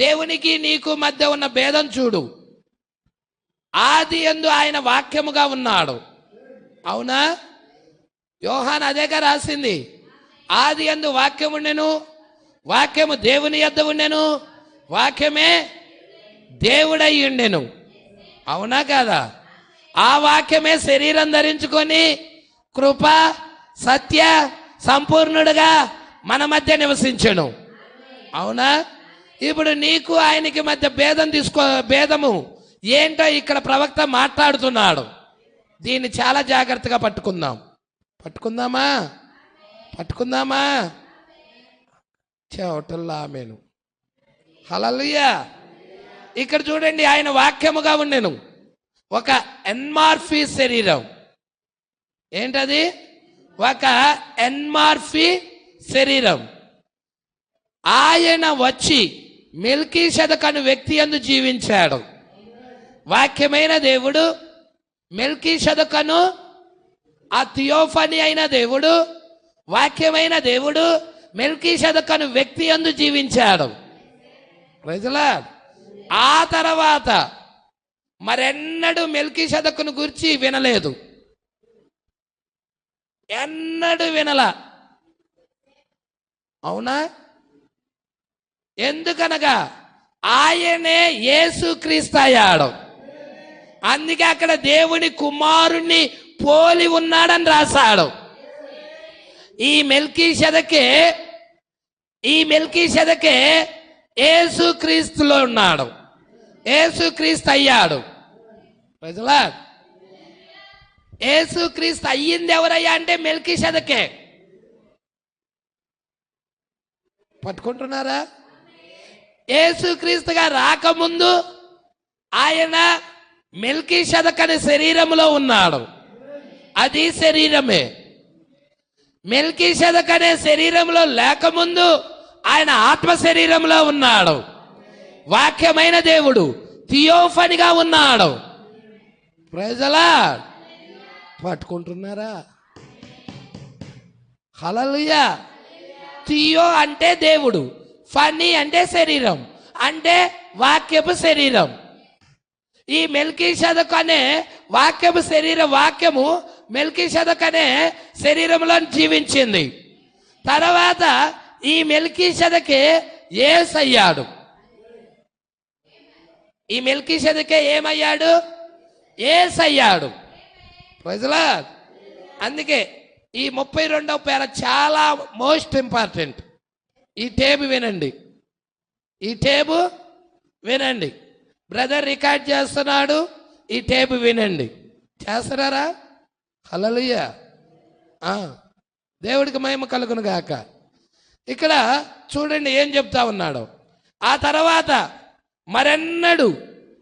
దేవునికి నీకు మధ్య ఉన్న భేదం చూడు. ఆది యందు ఆయన వాక్యముగా ఉన్నాడు. అవునా? యోహాను అదేగా రాసింది. ఆది యందు వాక్యము ఉండెను, వాక్యము దేవుని యొద్ద ఉండెను, వాక్యమే దేవుడై ఉండెను. అవునా కాదా? ఆ వాక్యమే శరీరం ధరించుకొని కృప సత్య సంపూర్ణుడుగా మన మధ్య నివసించెను. అవునా? ఇప్పుడు నీకు ఆయనకి మధ్య భేదము ఏంటో ఇక్కడ ప్రవక్త మాట్లాడుతున్నాడు. దీన్ని చాలా జాగ్రత్తగా పట్టుకుందామా చెవటల్లా ఆమెను. హల్లెలూయా. ఇక్కడ చూడండి, ఆయన వాక్యముగా ఉండెను ఒక ఎన్మార్ఫీ శరీరం. ఏంటది? ఒక ఎన్మార్ఫీ శరీరం. ఆయన వచ్చి మెల్కీషెదకు అను వ్యక్తి యందు జీవించాడు. వాక్యమైన దేవుడు మెల్కీషెదకును, ఆ థియోఫనీ అయిన దేవుడు, వాక్యమైన దేవుడు మెల్కీషెదకు అను వ్యక్తి యందు జీవించాడు. Praise the lord. ఆ తర్వాత మరెన్నడూ మెల్కీషెదకును గురించి వినలేదు, ఎన్నడూ వినలా. అవునా? ఎందుకనగా ఆయనే యేసుక్రీస్తు అయ్యాడు. అందుకే అక్కడ దేవుని కుమారుణ్ణి పోలి ఉన్నాడని రాశాడు. ఈ మెల్కీషెదకే యేసుక్రీస్తులో ఉన్నాడు, యేసుక్రీస్తు అయ్యాడు. Praise the lord. యేసుక్రీస్తు అయ్యింది ఎవరయ్యా అంటే మెల్కీషెదకే. పట్టుకుంటున్నారా? యేసుక్రీస్తుగా రాకముందు ఆయన మెల్కీషెదకు అనే శరీరంలో ఉన్నాడు. అది శరీరమే. మెల్కీషెదకు అనే శరీరంలో లేకముందు ఆయన ఆత్మ శరీరంలో ఉన్నాడు. వాక్యమైన దేవుడు థియోఫనీగా ఉన్నాడు. Praise the lord. పట్టుకుంటున్నారా? హల్లెలూయా. థియో అంటే దేవుడు, ఫనీ అంటే శరీరం, అంటే వాక్యపు శరీరం. ఈ మెల్కీషెదకు అనే వాక్యపు వాక్యము మెల్కీషెదకు అనే శరీరంలో జీవించింది. తర్వాత ఈ మెల్కీషెదకే యేసు అయ్యాడు. ఈ మెల్కీషెదకే ఏమయ్యాడు? యేసు అయ్యాడు. Praise the lord. అందుకే ఈ 32వ పేర చాలా మోస్ట్ ఇంపార్టెంట్. ఈ టేబు వినండి. బ్రదర్ రికార్డ్ చేస్తున్నాడు, ఈ టేబు వినండి. చేస్తున్నారా? హల్లెలూయా. దేవుడికి మహిమ కలుగును గాక. ఇక్కడ చూడండి ఏం చెప్తా ఉన్నాడు. ఆ తర్వాత మరెన్నడూ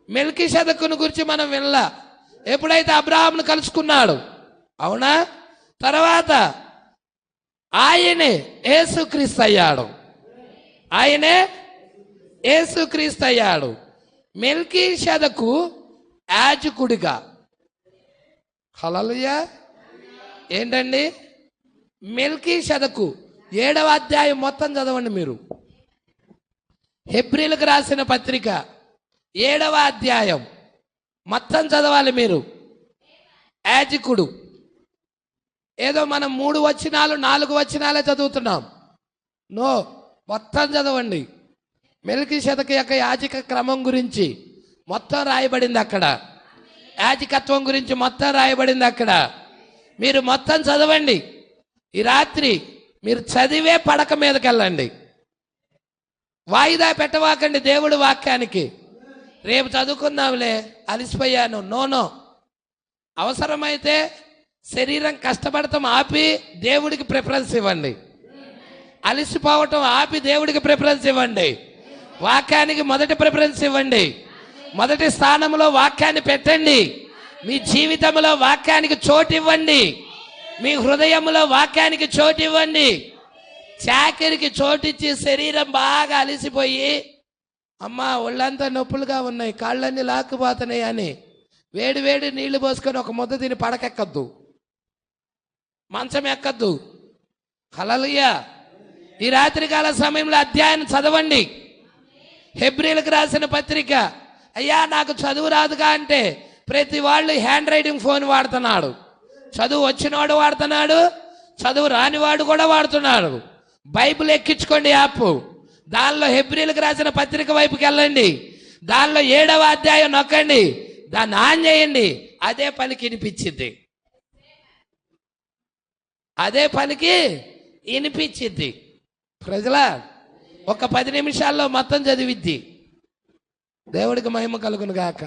మెల్కీషెదకును గురించి మనం వినలా. ఎప్పుడైతే అబ్రాహామును కలుసుకున్నాడు, అవునా? తర్వాత ఆయనే యేసుక్రీస్తు అయ్యాడు. మెల్కీషెదకు యాజకుడిగా. హల్లెలూయా. ఏంటండి? మెల్కీషెదకు 7వ అధ్యాయం మొత్తం చదవండి మీరు. హెబ్రీలకు రాసిన పత్రిక 7వ అధ్యాయం మొత్తం చదవాలి మీరు. యాజకుడు ఏదో మనం 3 వచనాలు 4 వచనాలే చదువుతున్నాం. మొత్తం చదవండి. మెల్కీషెదకు యొక్క యాజక క్రమం గురించి మొత్తం రాయబడింది అక్కడ. యాజకత్వం గురించి మొత్తం రాయబడింది అక్కడ. మీరు మొత్తం చదవండి. ఈ రాత్రి మీరు చదివే పడక మీదకి వెళ్ళండి. వాయిదా పెట్టవాకండి దేవుడి వాక్యానికి. రేపు చదువుకుందాంలే, అలసిపోయాను. నో. అవసరమైతే శరీరం కష్టపడటం ఆపి దేవుడికి ప్రిఫరెన్స్ ఇవ్వండి. అలసిపోవటం ఆపి దేవుడికి ప్రిఫరెన్స్ ఇవ్వండి. వాక్యానికి మొదటి ప్రిఫరెన్స్ ఇవ్వండి. మొదటి స్థానంలో వాక్యాన్ని పెట్టండి. మీ జీవితంలో వాక్యానికి చోటు ఇవ్వండి. మీ హృదయంలో వాక్యానికి చోటు ఇవ్వండి. చాకిరికి చోటిచ్చి శరీరం బాగా అలసిపోయి, అమ్మా ఒళ్ళంతా నొప్పులుగా ఉన్నాయి, కాళ్ళన్నీ లాక్కుపోతున్నాయి అని వేడి నీళ్లు పోసుకొని ఒక ముద్ద తిని పడకెక్కద్దు, మంచం ఎక్కద్దు. హల్లెలూయా. ఈ రాత్రికాల సమయంలో అధ్యాయం చదవండి. హెబ్రీలకు రాసిన పత్రిక. అయ్యా నాకు చదువు రాదుగా అంటే ప్రతి వాళ్ళు హ్యాండ్ రైటింగ్ ఫోన్ వాడుతున్నాడు. చదువు వచ్చినవాడు వాడుతున్నాడు, చదువు రానివాడు కూడా వాడుతున్నాడు. Bible ఎక్కించుకోండి app. దానిలో హెబ్రీలకు రాసిన పత్రిక వైపుకి వెళ్ళండి. దానిలో 7వ అధ్యాయం నొక్కండి, దాన్ని ఆన్ చేయండి. అదే పలికి వినిపించిద్ది. ప్రజల ఒక 10 నిమిషాల్లో మొత్తం చదివిద్ది. దేవుడికి మహిమ కలుగును గాక.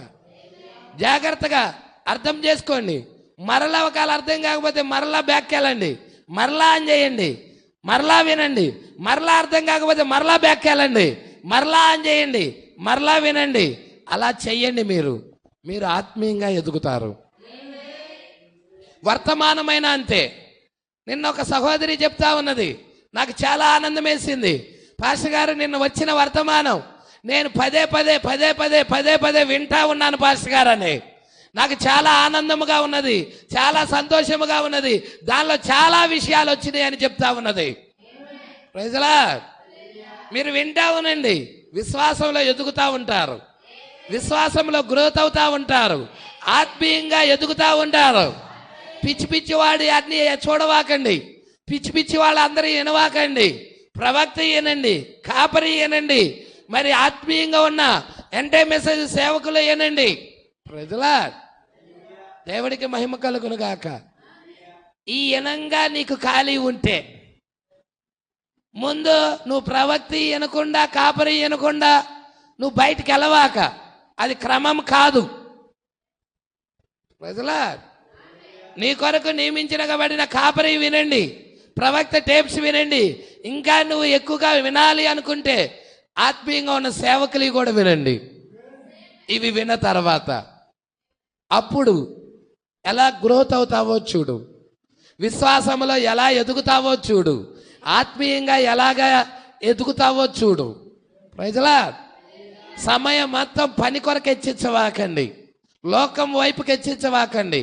జాగ్రత్తగా అర్థం చేసుకోండి. మరలా ఒకవేళ అర్థం కాకపోతే మరలా బ్యాక్ వెళ్ళండి, మరలా ఆన్ చేయండి, మరలా వినండి. మరలా అర్థం కాకపోతే మరలా బ్యాక్ వెళ్ళండి, మరలా ఆన్ చేయండి, మరలా వినండి. అలా చెయ్యండి. మీరు ఆత్మీయంగా ఎదుగుతారు. వర్తమానమైన అంతే. నిన్న ఒక సహోదరి చెప్తా ఉన్నది, నాకు చాలా ఆనందం వేసింది. పాస్టర్ గారు, నిన్న వచ్చిన వర్తమానం నేను పదే పదే వింటా ఉన్నాను పాస్టర్ గారు అని. నాకు చాలా ఆనందముగా ఉన్నది, చాలా సంతోషముగా ఉన్నది. దానిలో చాలా విషయాలు వచ్చినాయి అని చెప్తా ఉన్నది. Praise lord. మీరు వింటా ఉనండి. విశ్వాసంలో ఎదుగుతూ ఉంటారు, విశ్వాసంలో గ్రోత్ అవుతా ఉంటారు, ఆత్మీయంగా ఎదుగుతూ ఉంటారు. పిచ్చి వాడి అన్ని చూడవాకండి, పిచ్చి వాళ్ళందరూ వినవాకండి. ప్రవక్త ఏనండి, కాపరి ఏనండి, మరి ఆత్మీయంగా ఉన్న ఎంటే మెసేజ్ సేవకులు ఏనండి. ప్రజలా దేవుడికి మహిమ కలుగును గాక. ఈ ఇనంగా నీకు ఖాళీ ఉంటే ముందు నువ్వు ప్రవక్త వినకుండా, కాపరి వినకుండా నువ్వు బయటికి వెళ్ళవాక. అది క్రమం కాదు. ప్రజలా నీ కొరకు నియమించబడిన కాపరి వినండి, ప్రవక్త టేప్స్ వినండి. ఇంకా నువ్వు ఎక్కువగా వినాలి అనుకుంటే ఆత్మీయంగా ఉన్న సేవకులు కూడా వినండి. ఇవి విన్న తర్వాత అప్పుడు ఎలా గ్రోత్ అవుతావో చూడు, విశ్వాసంలో ఎలా ఎదుగుతావో చూడు, ఆత్మీయంగా ఎలాగా ఎదుగుతావో చూడు. ప్రజలా సమయం మొత్తం పని కొరకు హెచ్చించవాకండి, లోకం వైపుకి హెచ్చించవాకండి.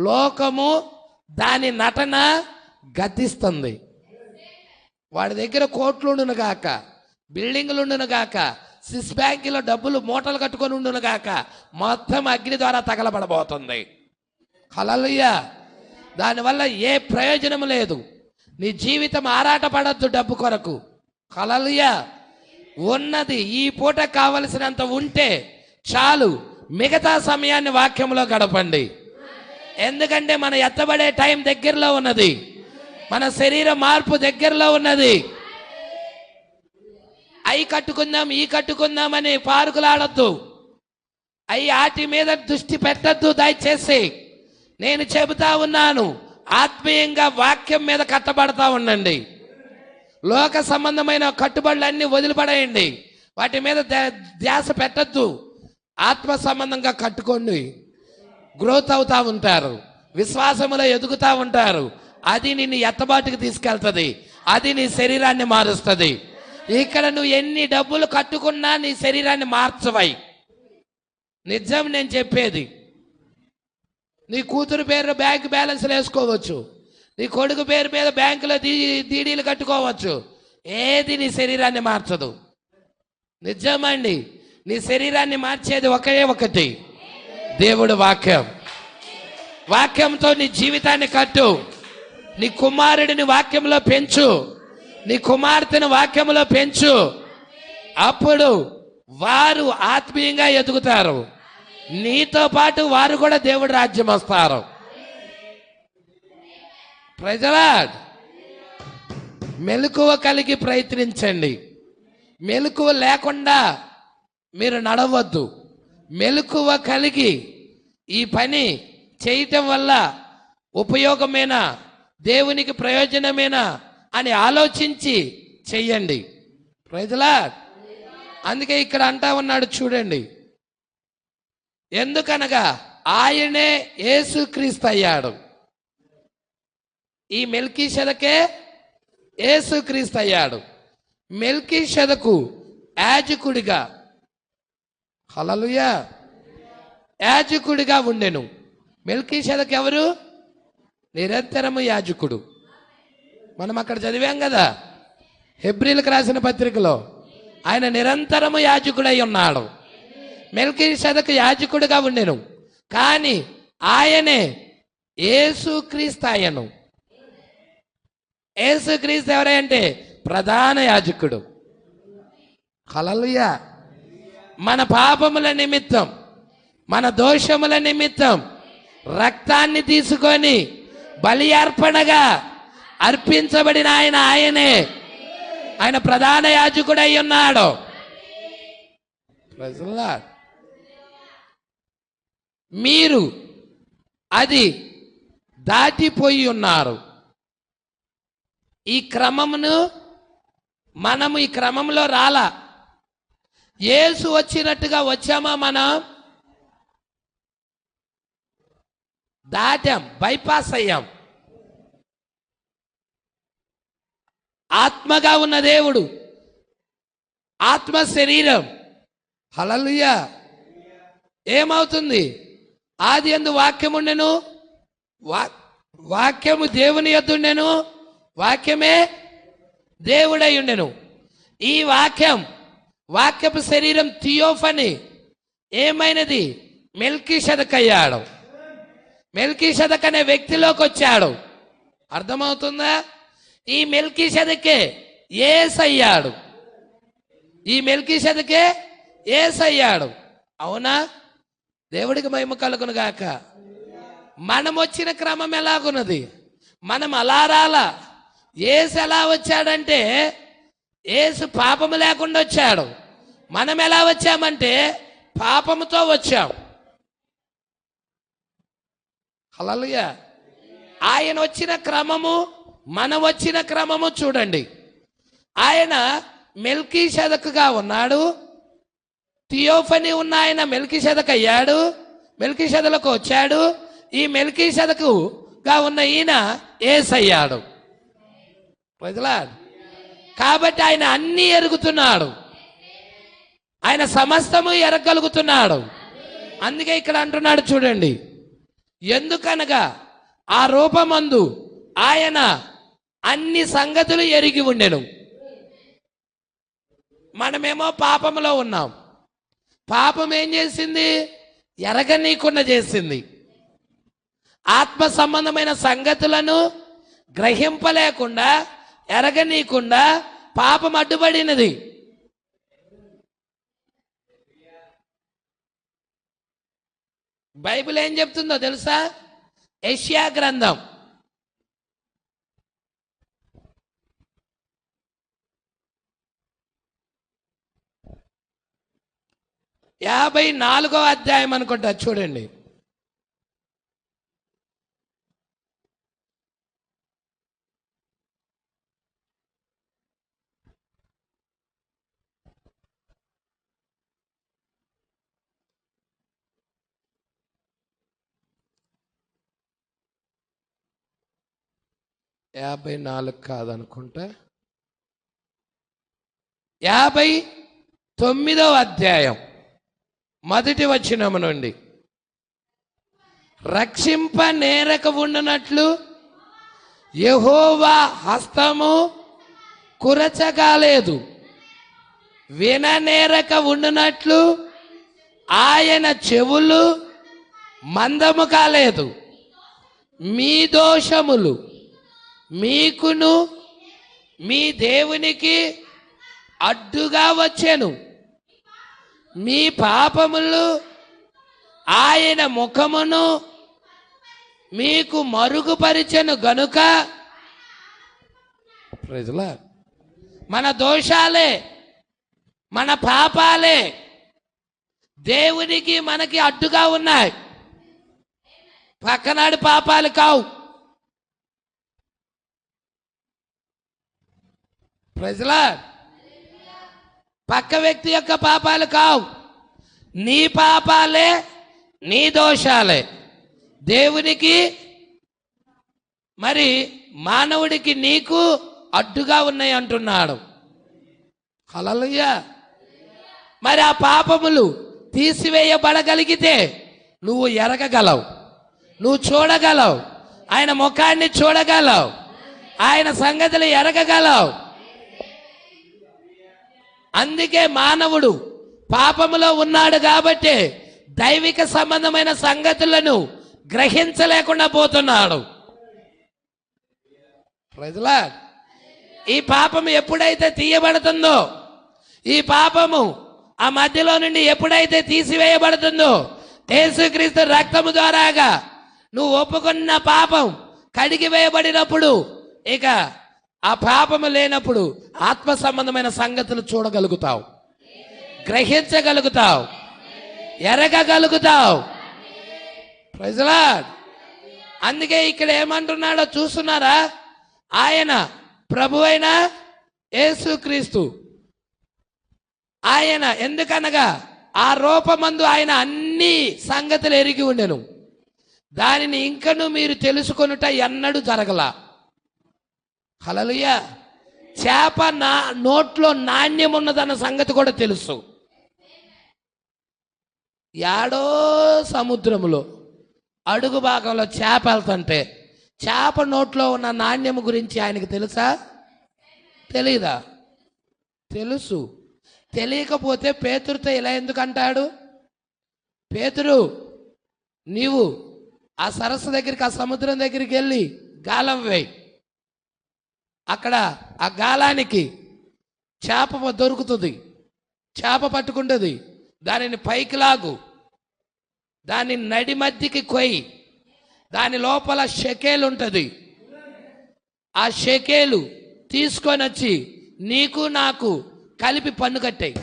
లోకము దాని నటన గతిస్తుంది. వాడి దగ్గర కోట్లు ఉండును గాక, బిల్డింగ్లు ఉండును గాక, స్విస్ బ్యాంకులో డబ్బులు మూటలు కట్టుకొని ఉండును గాక, మొత్తం అగ్ని ద్వారా తగలబడబోతుంది. హల్లెలూయా. దానివల్ల ఏ ప్రయోజనం లేదు. నీ జీవితం ఆరాట పడద్దు డబ్బు కొరకు. హల్లెలూయా. ఉన్నది ఈ పూట కావలసినంత ఉంటే చాలు, మిగతా సమయాన్ని వాక్యంలో గడపండి. ఎందుకంటే మన ఎత్తబడే టైం దగ్గరలో ఉన్నది, మన శరీర మార్పు దగ్గరలో ఉన్నది. అయి కట్టుకుందాం, ఈ కట్టుకుందామని పార్కులాడద్దు, వాటి మీద దృష్టి పెట్టద్దు. దయచేసి నేను చెబుతా ఉన్నాను, ఆత్మీయంగా వాక్యం మీద కట్టబడతా ఉండండి. లోక సంబంధమైన కట్టుబడులన్నీ వదిలిపడేయండి, వాటి మీద ధ్యాస పెట్టద్దు. ఆత్మ సంబంధంగా కట్టుకోండి. గ్రోత్ అవుతా ఉంటారు, విశ్వాసములో ఎదుగుతూ ఉంటారు. అది నిన్ను ఎత్తబాటుకు తీసుకెళ్తుంది, అది నీ శరీరాన్ని మారుస్తుంది. ఇక్కడ నువ్వు ఎన్ని డబ్బులు కట్టుకున్నా నీ శరీరాన్ని మార్చవై. నిజం నేను చెప్పేది. నీ కూతురు పేరు బ్యాంక్ బ్యాలెన్స్ వేసుకోవచ్చు, నీ కొడుకు పేరు మీద బ్యాంకులో డీడీలు కట్టుకోవచ్చు. ఏది నీ శరీరాన్ని మార్చదు. నిజమండి. నీ శరీరాన్ని మార్చేది ఒకే ఒకటి, దేవుడు వాక్యం. వాక్యంతో నీ జీవితాన్ని కట్టు. నీ కుమారుడిని వాక్యంలో పెంచు, నీ కుమార్తెను వాక్యంలో పెంచు. అప్పుడు వారు ఆత్మీయంగా ఎదుగుతారు, నీతో పాటు వారు కూడా దేవుడి రాజ్యం వస్తారు. ప్రజలా మెలకువ కలిగి ప్రయత్నించండి. మెలకువ లేకుండా మీరు నడవద్దు. మెలకువ కలిగి ఈ పని చేయటం వల్ల ఉపయోగమేనా, దేవునికి ప్రయోజనమేనా అని ఆలోచించి చెయ్యండి. ప్రజలా అందుకే ఇక్కడ అంటా ఉన్నాడు చూడండి, ఎందుకనగా ఆయనే యేసుక్రీస్తు అయ్యాడు. ఈ మెల్కీషెదకే యేసుక్రీస్తు అయ్యాడు. మెల్కీషెదకు యాజకుడిగా, హల్లెలూయా, యాజకుడిగా ఉండెను. మెల్కీషెదకు ఎవరు? నిరంతరము యాజకుడు. మనం అక్కడ చదివాం కదా హెబ్రీలకు రాసిన పత్రికలో, ఆయన నిరంతరము యాజకుడై ఉన్నాడు. మెల్కీషెదకు యాజకుడిగా ఉండెను, కానీ ఆయనే యేసుక్రీస్తు అయ్యను. యేసుక్రీస్తు ఎవరంటే ప్రధాన యాజకుడు. హల్లెలూయా. మన పాపముల నిమిత్తం, మన దోషముల నిమిత్తం రక్తాన్ని తీసుకొని బలి అర్పణగా అర్పించబడిన ఆయనే. ఆయన ప్రధాన యాజకుడు అయి ఉన్నాడు. Praise the Lord. మీరు అది దాటిపోయి ఉన్నారు. ఈ క్రమమును మనము ఈ క్రమంలో రాలా. యేసు వచ్చినట్టుగా వచ్చామా? మనం దాటాం, బైపాస్ అయ్యాం. ఆత్మగా ఉన్న దేవుడు, ఆత్మ శరీరం. హల్లెలూయా. ఏమవుతుంది? ఆది యందు వాక్యముండెను, వాక్యము దేవుని యొద్దుండెను, వాక్యమే దేవుడై ఉండెను. ఈ వాక్యపు శరీరం థియోఫనీ ఏమైనది? మెల్కీషెదెకు అయ్యాడు. మెల్కీషెదెకు అనే వ్యక్తిలోకి వచ్చాడు. అర్థమవుతుందా? ఈ మెల్కీషెదెకే యేసు అయ్యాడు. ఈ మెల్కీషెదెకే యేసు అయ్యాడు. అవునా? దేవుడికి మహిమ కలుగును గాక. మనం వచ్చిన క్రమం ఎలాగున్నది? మనం అలా రాలా. యేసు ఎలా వచ్చాడంటే యేసు పాపము లేకుండా వచ్చాడు. మనం ఎలా వచ్చామంటే పాపముతో వచ్చాం. హల్లెలూయా. ఆయన వచ్చిన క్రమము, మనం వచ్చిన క్రమము చూడండి. ఆయన మెల్కీషెదెకుగా ఉన్నాడు. థియోఫనీ ఉన్న ఆయన మెల్కీషెదెకు అయ్యాడు. మెల్కీషెదెకుకు వచ్చాడు. ఈ మెల్కీషెదెకుగా ఉన్న ఈయన యేసు అయ్యాడు. Praise the lord. కాబట్టి ఆయన అన్ని ఎరుగుతున్నాడు. ఆయన సమస్తము ఎరగలుగుతున్నాడు. అందుకే ఇక్కడ అంటున్నాడు చూడండి, ఎందుకనగా ఆ రూపమందు ఆయన అన్ని సంగతులు ఎరిగి ఉండెను. మనమేమో పాపములో ఉన్నాం. పాపం ఏం చేసింది? ఎరగనీయకుండా చేసింది. ఆత్మ సంబంధమైన సంగతులను గ్రహింపలేకుండా, ఎరగనీయకుండా పాపం అడ్డుపడినది. బైబిల్ ఏం చెప్తుందో తెలుసా? యెషయా గ్రంథం 54వ అధ్యాయం అనుకుంటా, చూడండి. యాభై 54 కాదనుకుంటా, 59వ అధ్యాయం మొదటి వచనము నుండి. రక్షింప నేరక ఉండునట్లు యెహోవా హస్తము కురచగాలేదు, విననేరక ఉండునట్లు ఆయన చెవులు మందము కాలేదు. మీ దోషములు మీకును మీ దేవునికి అడ్డుగా వచ్చెను, మీ పాపములు ఆయన ముఖమును మీకు మరుగుపరిచెను గనుక. Praise the lord. మన దోషాలే, మన పాపాలే దేవునికి మనకి అడ్డుగా ఉన్నాయి. పక్కనాడు పాపాలు కావు. Praise the lord. పక్క వ్యక్తి యొక్క పాపాలు కావు. నీ పాపాలే, నీ దోషాలే దేవునికి, మరి మానవుడికి నీకు అడ్డుగా ఉన్నాయి అంటున్నాడు. హల్లెలూయా. మరి ఆ పాపములు తీసివేయబడగలిగితే నువ్వు ఎరగగలవు, నువ్వు చూడగలవు, ఆయన ముఖాన్ని చూడగలవు, ఆయన సంగతులు ఎరగగలవు. అందుకే మానవుడు పాపములో ఉన్నాడు కాబట్టి దైవిక సంబంధమైన సంగతులను గ్రహించలేకుండా పోతున్నాడు. Praise the lord. ఈ పాపము ఎప్పుడైతే తీయబడుతుందో, ఈ పాపము ఆ మధ్యలో నుండి ఎప్పుడైతే తీసివేయబడుతుందో, యేసుక్రీస్తు రక్తము ద్వారాగా నువ్వు ఒప్పుకున్న పాపం కడిగి వేయబడినప్పుడు ఇక ఆ పాపము లేనప్పుడు ఆత్మ సంబంధమైన సంగతులు చూడగలుగుతావు, గ్రహించగలుగుతావు, ఎరగగలుగుతావు. Praise the lord. అందుకే ఇక్కడ ఏమంటున్నాడో చూస్తున్నారా? ఆయన ప్రభువైన యేసుక్రీస్తు. ఆయన ఎందుకనగా ఆ రూపమందు ఆయన అన్ని సంగతులు ఎరిగి ఉండెను, దానిని ఇంకను మీరు తెలుసుకొనుట ఎన్నడూ జరగల. హల్లెలూయా. చేప నోట్లో నాణ్యం ఉన్నదన్న సంగతి కూడా తెలుసు. యాడో సముద్రములో అడుగు భాగంలో చేప వెళ్తుంటే చేప నోట్లో ఉన్న నాణ్యము గురించి ఆయనకు తెలుసా? తెలీదా? తెలుసు. తెలియకపోతే పేతురుతో ఇలా ఎందుకు అంటాడు? పేతురు, నీవు ఆ సరస్సు దగ్గరికి, ఆ సముద్రం దగ్గరికి వెళ్ళి గాలం వేయి, అక్కడ ఆ గాలానికి చేప దొరుకుతుంది, చేప పట్టుకుంటుంది, దానిని పైకి లాగు, దాని నడి మధ్యకి కొయ్యి, దాని లోపల షెకేలు ఉంటుంది, ఆ షెకేలు తీసుకొని వచ్చి నీకు నాకు కలిపి పన్ను కట్టాయి.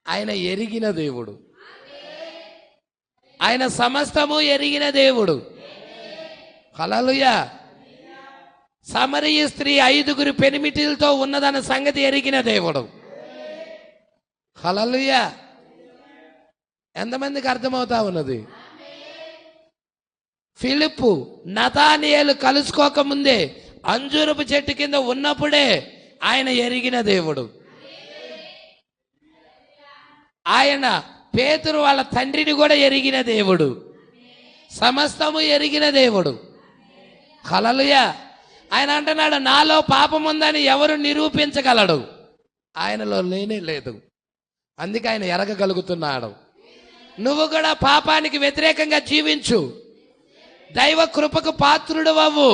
ఆయన ఎరిగిన దేవుడు, ఆయన సమస్తము ఎరిగిన దేవుడు. హల్లెలూయా. సమరయ స్త్రీ 5 పెనిమిటిలతో ఉన్నదన్న సంగతి ఎరిగిన దేవుడు. హల్లెలూయా. ఎంతమందికి అర్థమవుతా ఉన్నది? ఫిలిప్పు నతానియేలు కలుసుకోక ముందే అంజూరపు చెట్టు కింద ఉన్నప్పుడే ఆయన ఎరిగిన దేవుడు. ఆయన పేతురు వాళ్ళ తండ్రిని కూడా ఎరిగిన దేవుడు, సమస్తము ఎరిగిన దేవుడు. హల్లెలూయా. ఆయన అంటున్నాడు, నాలో పాపం ఉందని ఎవరు నిరూపించగలడు? ఆయనలో లేనే లేదు, అందుకే ఆయన ఎరగగలుగుతున్నాడు. నువ్వు కూడా పాపానికి వ్యతిరేకంగా జీవించు, దైవ కృపకు పాత్రుడు అవ్వు,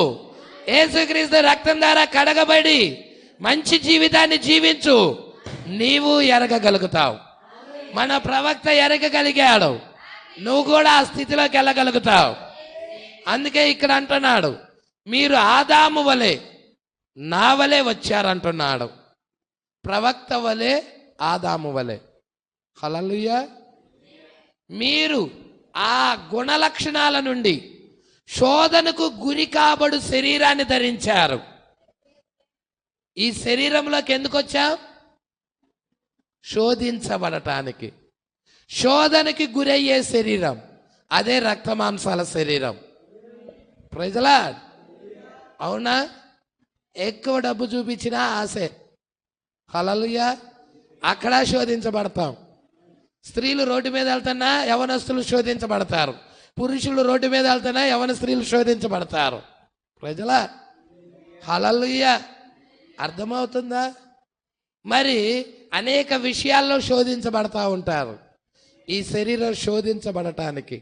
యేసుక్రీస్తు రక్తం ద్వారా కడగబడి మంచి జీవితాన్ని జీవించు, నీవు ఎరగగలుగుతావు. మన ప్రవక్త ఎరగగలిగాడు, నువ్వు కూడా ఆ స్థితిలోకి వెళ్ళగలుగుతావు. అందుకే ఇక్కడ అంటున్నాడు, మీరు ఆదాము వలె నా వలె వచ్చారంటున్నాడు. ప్రవక్త వలె, ఆదాము వలె. హల్లెలూయా. మీరు ఆ గుణ లక్షణాల నుండి శోధనకు గురి కాబడు శరీరాన్ని ధరించారు. ఈ శరీరంలోకి ఎందుకు వచ్చావు? శోధించబడటానికి. శోధనకి గురయ్యే శరీరం అదే రక్తమాంసాల శరీరం. Praise the lord. అవునా? ఎక్కువ డబ్బు చూపించినా ఆశే. హల్లెలూయా. అక్కడ శోధించబడతాం. స్త్రీలు రోడ్డు మీద వెళ్తున్నా యవనస్తులు శోధించబడతారు, పురుషులు రోడ్డు మీద వెళ్తున్నా యవన స్త్రీలు శోధించబడతారు. Praise the lord. హల్లెలూయా. అర్థమవుతుందా? మరి అనేక విషయాల్లో శోధించబడతా ఉంటారు. ఈ శరీరం శోధించబడటానికి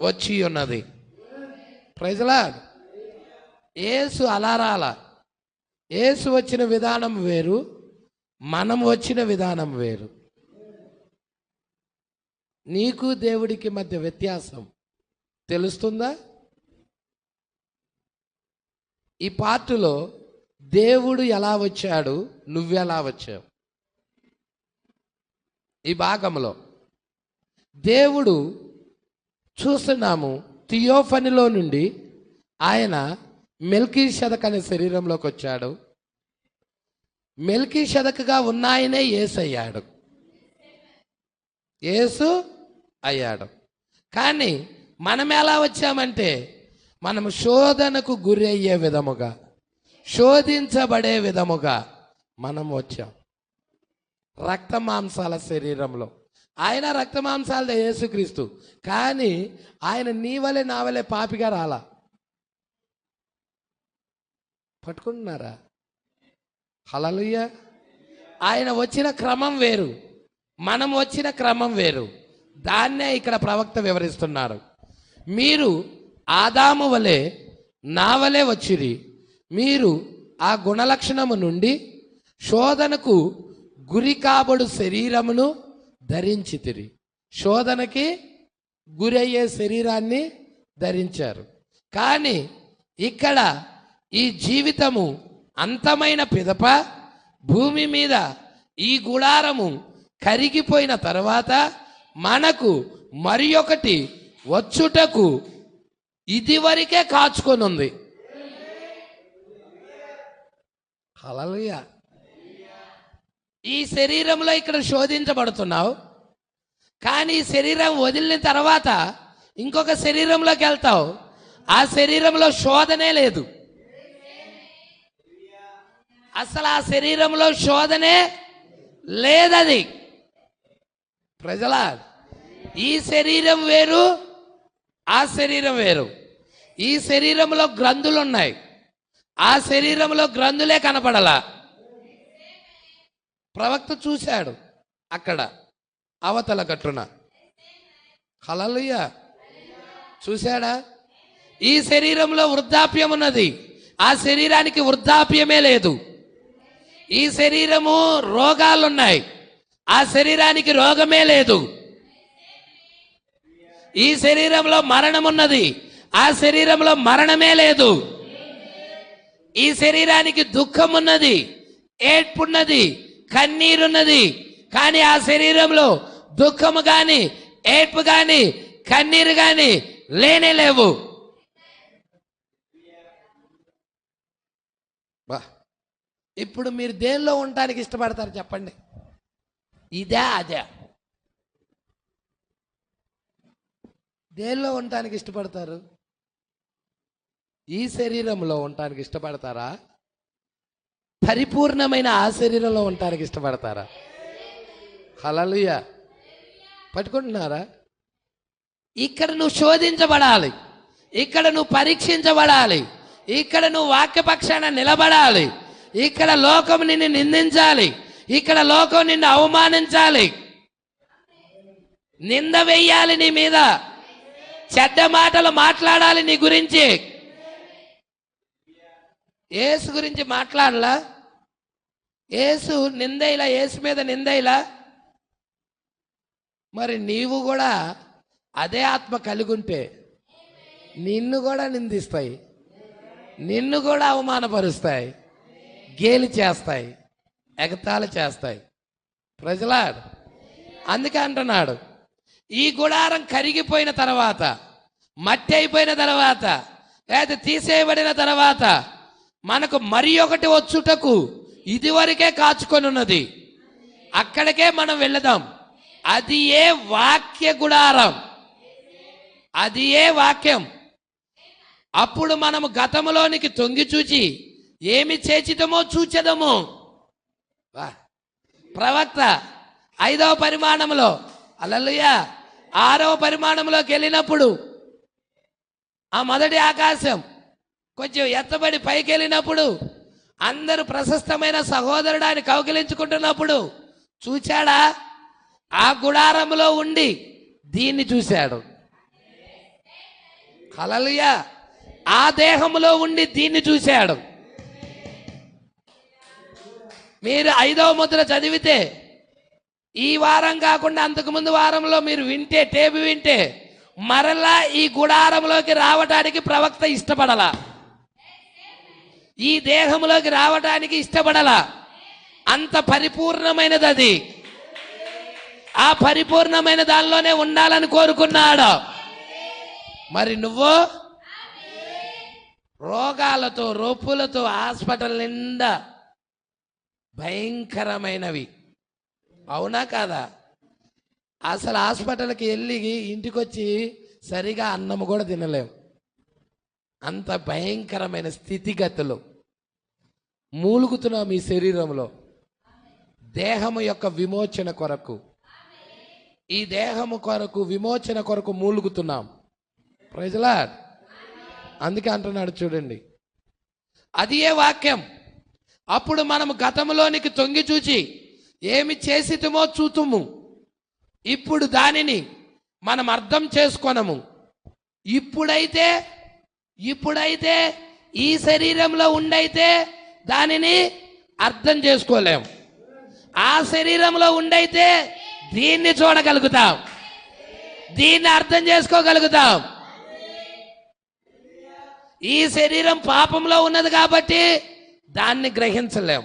వచ్చి ఉన్నది. Praise the lord. యేసు అలా రాల. యేసు వచ్చిన విధానం వేరు, మనం వచ్చిన విధానం వేరు. నీకు దేవుడికి మధ్య వ్యత్యాసం తెలుస్తుందా? ఈ పార్టులో దేవుడు ఎలా వచ్చాడు, నువ్వెలా వచ్చావు. ఈ భాగంలో దేవుడు చూస్తున్నాము, థియోఫనీలో నుండి ఆయన మెల్కీషెదక్ అనే శరీరంలోకి వచ్చాడు. మెల్కీషెదకుగా ఉన్న ఆయనే యేసు అయ్యాడు. యేసు అయ్యాడు. కానీ మనం ఎలా వచ్చామంటే, మనం శోధనకు గురి అయ్యే విధముగా, శోధించబడే విధముగా మనం వచ్చాం. రక్తమాంసాల శరీరంలో. ఆయన రక్తమాంసాలదే యేసుక్రీస్తు, కానీ ఆయన నీ వలె నా వలె పాపిగా రాలా. పట్టుకుంటున్నారా? హల్లెలూయా. ఆయన వచ్చిన క్రమం వేరు, మనం వచ్చిన క్రమం వేరు. దాన్నే ఇక్కడ ప్రవక్త వివరిస్తున్నాడు. మీరు ఆదాము వలె నా వలె వచ్చిరి, మీరు ఆ గుణలక్షణము నుండి శోధనకు గురి కాబడు శరీరమును ధరించితిరి. శోధనకి గురయ్యే శరీరాన్ని ధరించారు. కానీ ఇక్కడ ఈ జీవితము అంతమైన పిదప భూమి మీద ఈ గుడారము కరిగిపోయిన తర్వాత మనకు మరి ఒకటి వచ్చుటకు ఇదివరకే కాచుకొని ఉంది. హల్లెలూయా. ఈ శరీరంలో ఇక్కడ శోధించబడుతున్నావు, కానీ ఈ శరీరం వదిలిన తర్వాత ఇంకొక శరీరంలోకి వెళ్తావు. ఆ శరీరంలో శోధనే లేదు. అసలు ఆ శరీరంలో శోధనే లేదది. ప్రజలా, ఈ శరీరం వేరు, ఆ శరీరం వేరు. ఈ శరీరంలో గ్రంథులు ఉన్నాయి, ఆ శరీరంలో గ్రంథులే కనపడలా. ప్రవక్త చూశాడు అక్కడ అవతల గట్టున. హల్లెలూయా. చూశాడా? ఈ శరీరంలో వృద్ధాప్యం ఉన్నది, ఆ శరీరానికి వృద్ధాప్యమే లేదు. ఈ శరీరము రోగాలున్నాయి, ఆ శరీరానికి రోగమే లేదు. ఈ శరీరంలో మరణం ఉన్నది, ఆ శరీరంలో మరణమే లేదు. ఈ శరీరానికి దుఃఖం ఉన్నది, ఏడ్పున్నది, కన్నీరున్నది, కానీ ఆ శరీరంలో దుఃఖము గాని, ఏడ్పు గాని, కన్నీరు గాని లేనే లేవు. ఇప్పుడు మీరు దేనిలో ఉండటానికి ఇష్టపడతారు చెప్పండి? ఇదే అదే? దేనిలో ఉండటానికి ఇష్టపడతారు? ఈ శరీరంలో ఉండటానికి ఇష్టపడతారా? పరిపూర్ణమైన ఆ శరీరంలో ఉండటానికి ఇష్టపడతారా? హల్లెలూయా. పట్టుకుంటున్నారా? ఇక్కడ నువ్వు శోధించబడాలి, ఇక్కడ నువ్వు పరీక్షించబడాలి, ఇక్కడ నువ్వు వాక్యపక్షాన నిలబడాలి. ఇక్కడ లోకం నిన్ను నిందించాలి, ఇక్కడ లోకం నిన్ను అవమానించాలి, నింద వెయ్యాలి నీ మీద, చెడ్డ మాటలు మాట్లాడాలి నీ గురించి. యేసు గురించి మాట్లాడలా? యేసు నిందైలా, యేసు మీద నిందైలా? మరి నీవు కూడా అదే ఆత్మ కలిగి ఉంటే నిన్ను కూడా నిందిస్తాయి, నిన్ను కూడా అవమానపరుస్తాయి, గేలి చేస్తాయి, ఎగతాళి చేస్తాయి. ప్రజలా, అందుకే అంటున్నాడు, ఈ గుడారం కరిగిపోయిన తర్వాత, మట్టి అయిపోయిన తర్వాత, లేదా తీసేయబడిన తర్వాత మనకు మరి ఒకటి వచ్చుటకు ఇదివరకే కాచుకొని ఉన్నది. అక్కడికే మనం వెళదాం. అది ఏ వాక్య గుడారం, అది ఏ వాక్యం. అప్పుడు మనము గతములోనికి తొంగి చూచి ఏమి చేచిదమో చూచెదము. ప్రవక్త 5వ పరిమాణంలో, హల్లెలూయా, 6వ పరిమాణంలోకి వెళ్ళినప్పుడు, ఆ మొదటి ఆకాశం కొంచెం ఎత్తబడి పైకి వెళ్ళినప్పుడు, అందరూ ప్రశస్తమైన సహోదరుడాన్ని కౌగిలించుకుంటున్నప్పుడు చూచాడా? ఆ గుడారంలో ఉండి దీన్ని చూశాడు. హల్లెలూయా. ఆ దేహంలో ఉండి దీన్ని చూశాడు. మీరు 5వ ముద్ర చదివితే, ఈ వారం కాకుండా అంతకుముందు వారంలో మీరు వింటే, టేపు వింటే, మరలా ఈ గుడారంలోకి రావడానికి ప్రవక్త ఇష్టపడలా, ఈ దేహంలోకి రావడానికి ఇష్టపడలా. అంత పరిపూర్ణమైనది అది. ఆ పరిపూర్ణమైన దానిలోనే ఉండాలని కోరుకున్నాడు. మరి నువ్వు రోగాలతో, రొప్పులతో హాస్పిటల్ నిండా భయంకరమైనవి, అవునా కాదా? అసలు హాస్పిటల్కి వెళ్ళి ఇంటికి వచ్చి సరిగా అన్నం కూడా తినలేము. అంత భయంకరమైన స్థితిగతులు మూలుగుతున్నాం ఈ శరీరంలో. దేహము యొక్క విమోచన కొరకు, ఈ దేహము కొరకు, విమోచన కొరకు మూలుగుతున్నాం. Praise lord. అందుకే అంటున్నాడు చూడండి, అది ఏ వాక్యం. అప్పుడు మనము గతంలోనికి తొంగి చూచి ఏమి చేసితుమో చూతుము, ఇప్పుడు దానిని మనం అర్థం చేసుకొనము. ఇప్పుడైతే ఈ శరీరంలో ఉండైతే దానిని అర్థం చేసుకోలేం. ఆ శరీరంలో ఉండైతే దీన్ని చూడగలుగుతాం, దీన్ని అర్థం చేసుకోగలుగుతాం. ఈ శరీరం పాపంలో ఉన్నది కాబట్టి దాన్ని గ్రహించలేం.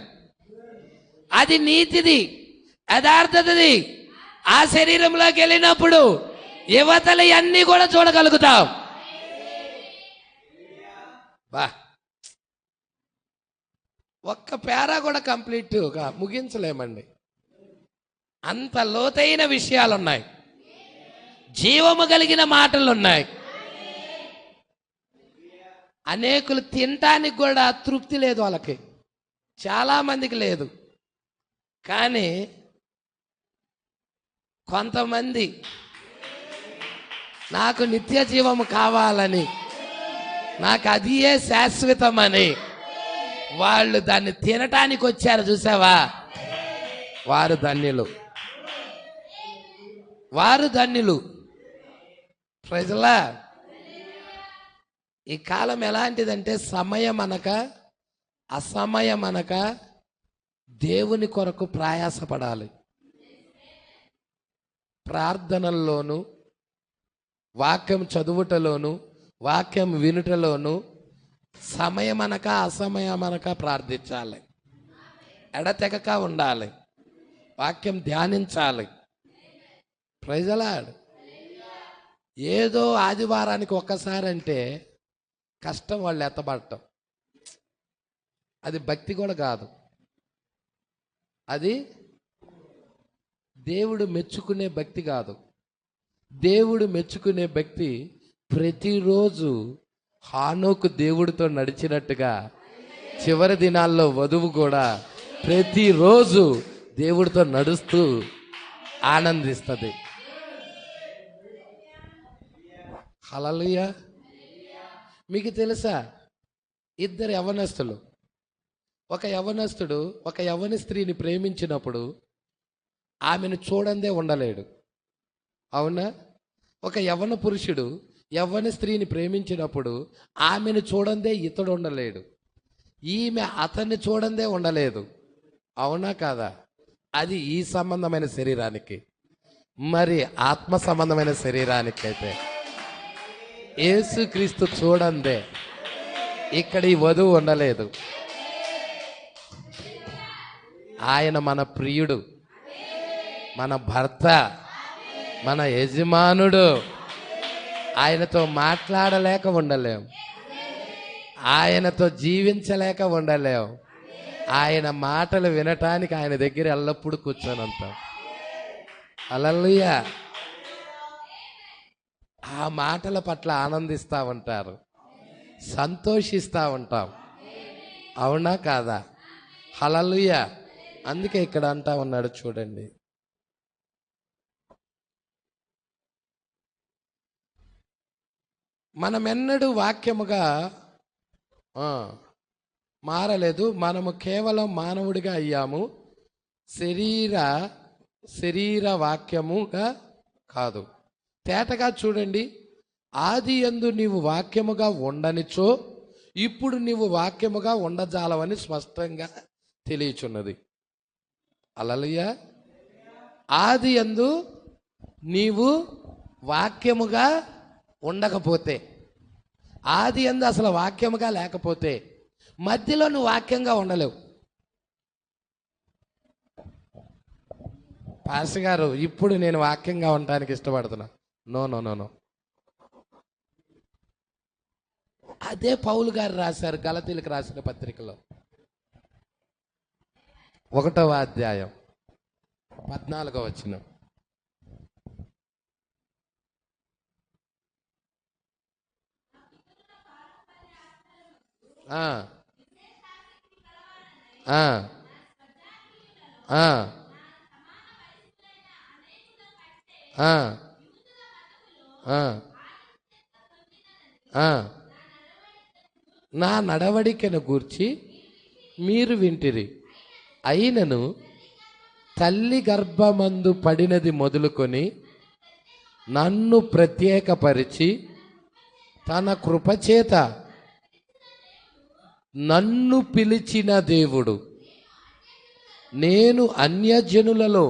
అది నీతిది, యథార్థతది. ఆ శరీరంలోకి వెళ్ళినప్పుడు యువతలు అన్నీ కూడా చూడగలుగుతాం. బా, ఒక్క పేరా కూడా కంప్లీట్గా ముగించలేమండి. అంత లోతైన విషయాలు ఉన్నాయి, జీవము కలిగిన మాటలు ఉన్నాయి. అనేకులు తినటానికి కూడా తృప్తి లేదు, వాళ్ళకి చాలా మందికి లేదు. కానీ కొంతమంది నాకు నిత్య జీవము కావాలని, నాకు అదియే శాశ్వతమని వాళ్ళు దాన్ని తినటానికి వచ్చారు. చూసావా? వారు ధన్యులు, వారు ధన్యులు. ప్రజలా, ఈ కాలం ఎలాంటిదంటే సమయం అనక అసమయం అనక దేవుని కొరకు ప్రయాసపడాలి. ప్రార్థనల్లోనూ, వాక్యం చదువుటలోను, వాక్యం వినుటలోను సమయం అనక అసమయం అనక ప్రార్థించాలి. ఎడతెగక ఉండాలి, వాక్యం ధ్యానించాలి. ప్రైజలాడ్. ఏదో ఆదివారానికి ఒక్కసారి అంటే కష్టం వాళ్ళు ఎత్తబడటం. అది భక్తి కూడా కాదు. అది దేవుడు మెచ్చుకునే భక్తి కాదు. దేవుడు మెచ్చుకునే భక్తి ప్రతిరోజు హానోకు దేవుడితో నడిచినట్టుగా చివరి దినాల్లో వధువు కూడా ప్రతిరోజు దేవుడితో నడుస్తూ ఆనందిస్తుంది. హల్లెలూయా. మీకు తెలుసా, ఇద్దరు యవ్వనస్తులు, ఒక యవ్వనస్తుడు ఒక యవ్వన స్త్రీని ప్రేమించినప్పుడు ఆమెను చూడందే ఉండలేడు. అవునా? ఒక యవ్వన పురుషుడు యవ్వన స్త్రీని ప్రేమించినప్పుడు ఆమెను చూడందే ఇతడు ఉండలేడు. ఈమె అతన్ని చూడందే ఉండలేదు. అవునా కాదా? అది ఈ సంబంధమైన శరీరానికి. మరి ఆత్మ సంబంధమైన శరీరానికి అయితే యేసుక్రీస్తు చూడందే ఇక్కడ ఈ వధువు ఉండలేదు. ఆయన మన ప్రియుడు, మన భర్త, మన యజమానుడు. ఆయనతో మాట్లాడలేక ఉండలేం, ఆయనతో జీవించలేక ఉండలేం. ఆయన మాటలు వినటానికి ఆయన దగ్గర ఎల్లప్పుడూ కూర్చొనంతాం. హల్లెలూయా. ఆ మాటల పట్ల ఆనందిస్తూ ఉంటారు, సంతోషిస్తూ ఉంటాం. అవునా కాదా? హల్లెలూయా. అందుకే ఇక్కడ అంటా ఉన్నాడు చూడండి, మనమెన్నడూ వాక్యముగా మారలేదు. మనము కేవలం మానవుడిగా అయ్యాము, శరీర వాక్యముగా కాదు. తేటగా చూడండి, ఆది యందు నీవు వాక్యముగా ఉండనిచో ఇప్పుడు నీవు వాక్యముగా ఉండజాలవని స్పష్టంగా తెలియచున్నది. హల్లెలూయా. ఆది యందు నీవు వాక్యముగా ఉండకపోతే, ఆది యందు అసలు వాక్యముగా లేకపోతే మధ్యలో నువ్వు వాక్యంగా ఉండలేవు. పాస్టర్ గారు, ఇప్పుడు నేను వాక్యంగా ఉండటానికి ఇష్టపడుతున్నా. No no no no. అదే పౌలు గారు రాశారు గలతీలకు రాసిన పత్రికలో 1వ అధ్యాయం 14వ వచనం. నా నడవడికను గూర్చి మీరు వింటిరి, అయినను తల్లి గర్భమందు పడినది మొదలుకొని నన్ను ప్రత్యేకపరిచి తన కృపచేత నన్ను పిలిచిన దేవుడు, నేను అన్యజనులలో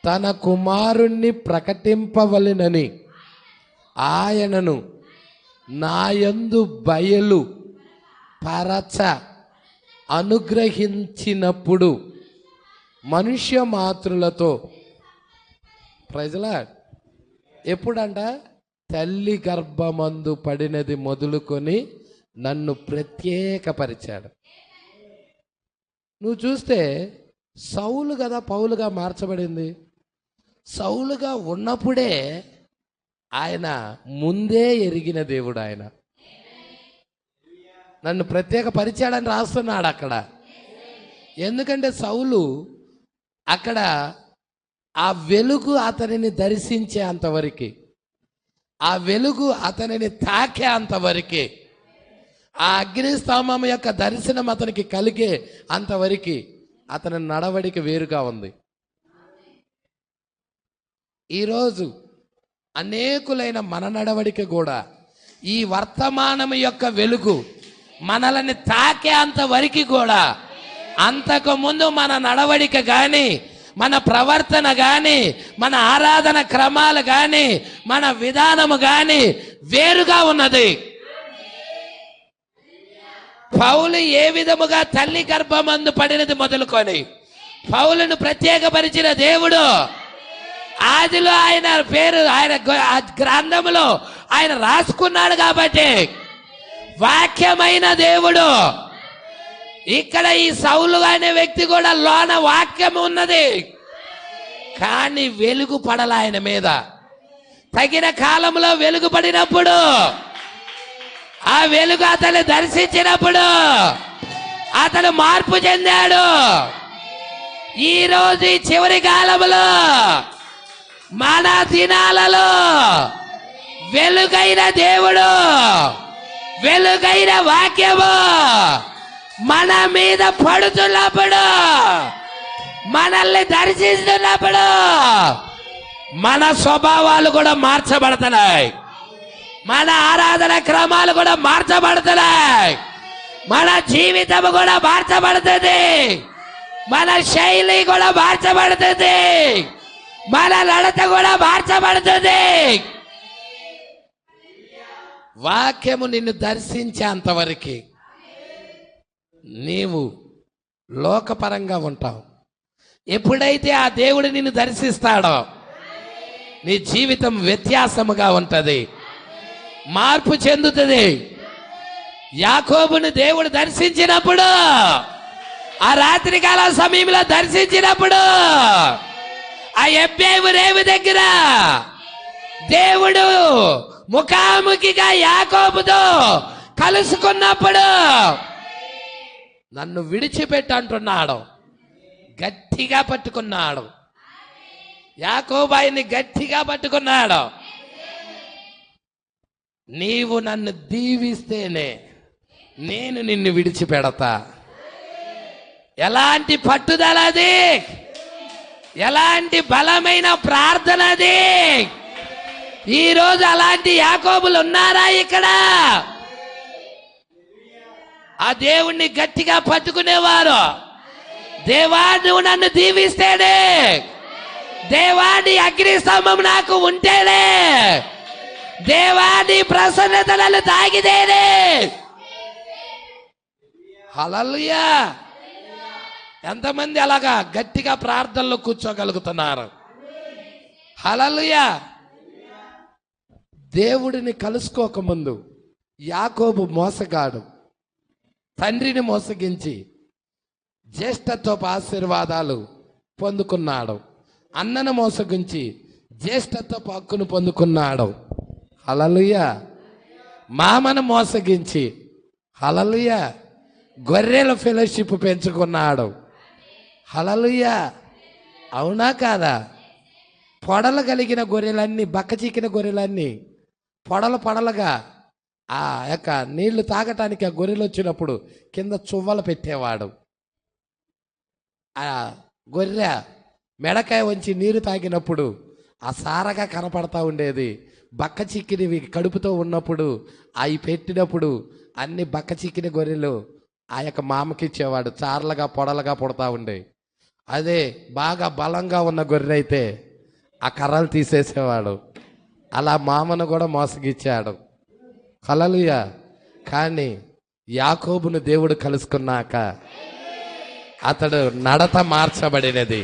తన కుమారుణ్ణి ప్రకటింపవలెనని ఆయనను నాయందు బయలు పరచ అనుగ్రహించినప్పుడు మనుష్య మాతృలతో ప్రజలా ఎప్పుడంట తల్లి గర్భమందు పడినది మొదలుకొని నన్ను ప్రత్యేకపరిచాడు. నువ్వు చూస్తే సౌలు కదా పౌలుగా మార్చబడింది. సౌలుగా ఉన్నప్పుడే ఆయన ముందే ఎరిగిన దేవుడు. ఆయన నన్ను ప్రత్యేకపరిచాడని రాస్తున్నాడు అక్కడ. ఎందుకంటే సౌలు అక్కడ ఆ వెలుగు అతనిని దర్శించే అంతవరకు, ఆ వెలుగు అతనిని తాకే అంతవరకు, ఆ అగ్నిస్తంభం యొక్క దర్శనం అతనికి కలిగే అంతవరకు అతని నడవడిక వేరుగా ఉంది. ఈరోజు అనేకులైన మన నడవడిక కూడా ఈ వర్తమానం యొక్క వెలుగు మనల్ని తాకే అంతవరకు కూడా, అంతకు ముందు మన నడవడిక కానీ, మన ప్రవర్తన కానీ, మన ఆరాధన క్రమాలు కానీ, మన విధానము కానీ వేరుగా ఉన్నది. పౌలు ఏ విధముగా తల్లి గర్భమందు పడినది మొదలుకొని పౌలును ప్రత్యేకపరిచిన దేవుడు, ఆదిలో ఆయన పేరు ఆయన గ్రంథములో ఆయన రాసుకున్నాడు కాబట్టి వాక్యమైన దేవుడు. ఇక్కడ ఈ సౌలు అనే వ్యక్తి కూడా లోన వాక్యం ఉన్నది, కానీ వెలుగు పడల ఆయన మీద. తగిన కాలంలో వెలుగు పడినప్పుడు, ఆ వెలుగు అతను దర్శించినప్పుడు అతను మార్పు చెందాడు. ఈ రోజు ఈ చివరి కాలంలో మన దినాలలో వెలుగైన దేవుడు, వెలుగైన వాక్యము మన మీద పడుతున్నప్పుడు, మనల్ని దర్శిస్తున్నప్పుడు మన స్వభావాలు కూడా మార్చబడుతున్నాయి, మన ఆరాధన క్రమాలు కూడా మార్చబడుతున్నాయి, మన జీవితం కూడా మార్చబడుతుంది, మన శైలి కూడా మార్చబడుతుంది, మన నడత కూడా మార్చబడుతుంది. వాక్యము నిన్ను దర్శించేంతవరకు నీవు లోకపరంగా ఉంటావు. ఎప్పుడైతే ఆ దేవుడు నిన్ను దర్శిస్తాడో నీ జీవితం వ్యత్యాసముగా ఉంటది, మార్పు చెందుతుంది. యాకోబుని దేవుడు దర్శించినప్పుడు, ఆ రాత్రికాల సమయంలో దర్శించినప్పుడు, ఆ ఎబ్బేము రేవు దగ్గర దేవుడు ముఖాముఖిగా యాకోబుతో కలుసుకున్నప్పుడు నన్ను విడిచిపెట్టు అంటున్నాడు. గట్టిగా పట్టుకున్నాడు యాకోబు, ఆయన్ని గట్టిగా పట్టుకున్నాడు. నీవు నన్ను దీవిస్తేనే నేను నిన్ను విడిచిపెడతా. ఎలాంటి పట్టుదలది, ఎలాంటి బలమైన ప్రార్థనది. ఈరోజు అలాంటి యాకోబులు ఉన్నారా ఇక్కడ? ఆ దేవుణ్ణి గట్టిగా పట్టుకునేవారు. దేవా నువ్వు నన్ను దీవిస్తేనే, దేవా నీ అగ్ని స్తంభం నాకు ఉంటేనే, దేవా నీ ప్రసన్నతలను తాగితేనే. హల్లెలూయా. ఎంతమంది అలాగా గట్టిగా ప్రార్థనలో కూర్చోగలుగుతున్నారు? హల్లెలూయా. దేవుడిని కలుసుకోకముందు యాకోబు మోసగాడు, తండ్రిని మోసగించి జ్యేష్ఠత్వపు ఆశీర్వాదాలు పొందుకున్నాడు. అన్నను మోసగించి జ్యేష్ఠత్వపు హక్కును పొందుకున్నాడు. హల్లెలూయా. మామను మోసగించి హల్లెలూయా గొర్రెల ఫెలోషిప్ పెంచుకున్నాడు. హల్లెలూయా. అవునా కాదా? పొడలు కలిగిన గొర్రెలన్నీ, బక్క చిక్కిన గొర్రెలన్నీ పొడలుగా ఆ యొక్క నీళ్లు తాగటానికి ఆ గొర్రెలు వచ్చినప్పుడు కింద చువ్వలు పెట్టేవాడు. ఆ గొర్రె మెడకాయ వంచి నీరు తాగినప్పుడు ఆ సారగా కనపడతా ఉండేది. బక్క చిక్కినవి కడుపుతో ఉన్నప్పుడు అవి పెట్టినప్పుడు అన్ని బక్క చిక్కిన గొర్రెలు ఆ యొక్క మామకి ఇచ్చేవాడు. చార్లుగా పొడలుగా పుడతా ఉండే. అదే బాగా బలంగా ఉన్న గొర్రె అయితే ఆ కర్రలు తీసేసేవాడు. అలా మామను కూడా మోసగిచ్చాడు. హల్లెలూయా. కానీ యాకోబును దేవుడు కలుసుకున్నాక అతడు నడత మార్చబడినది.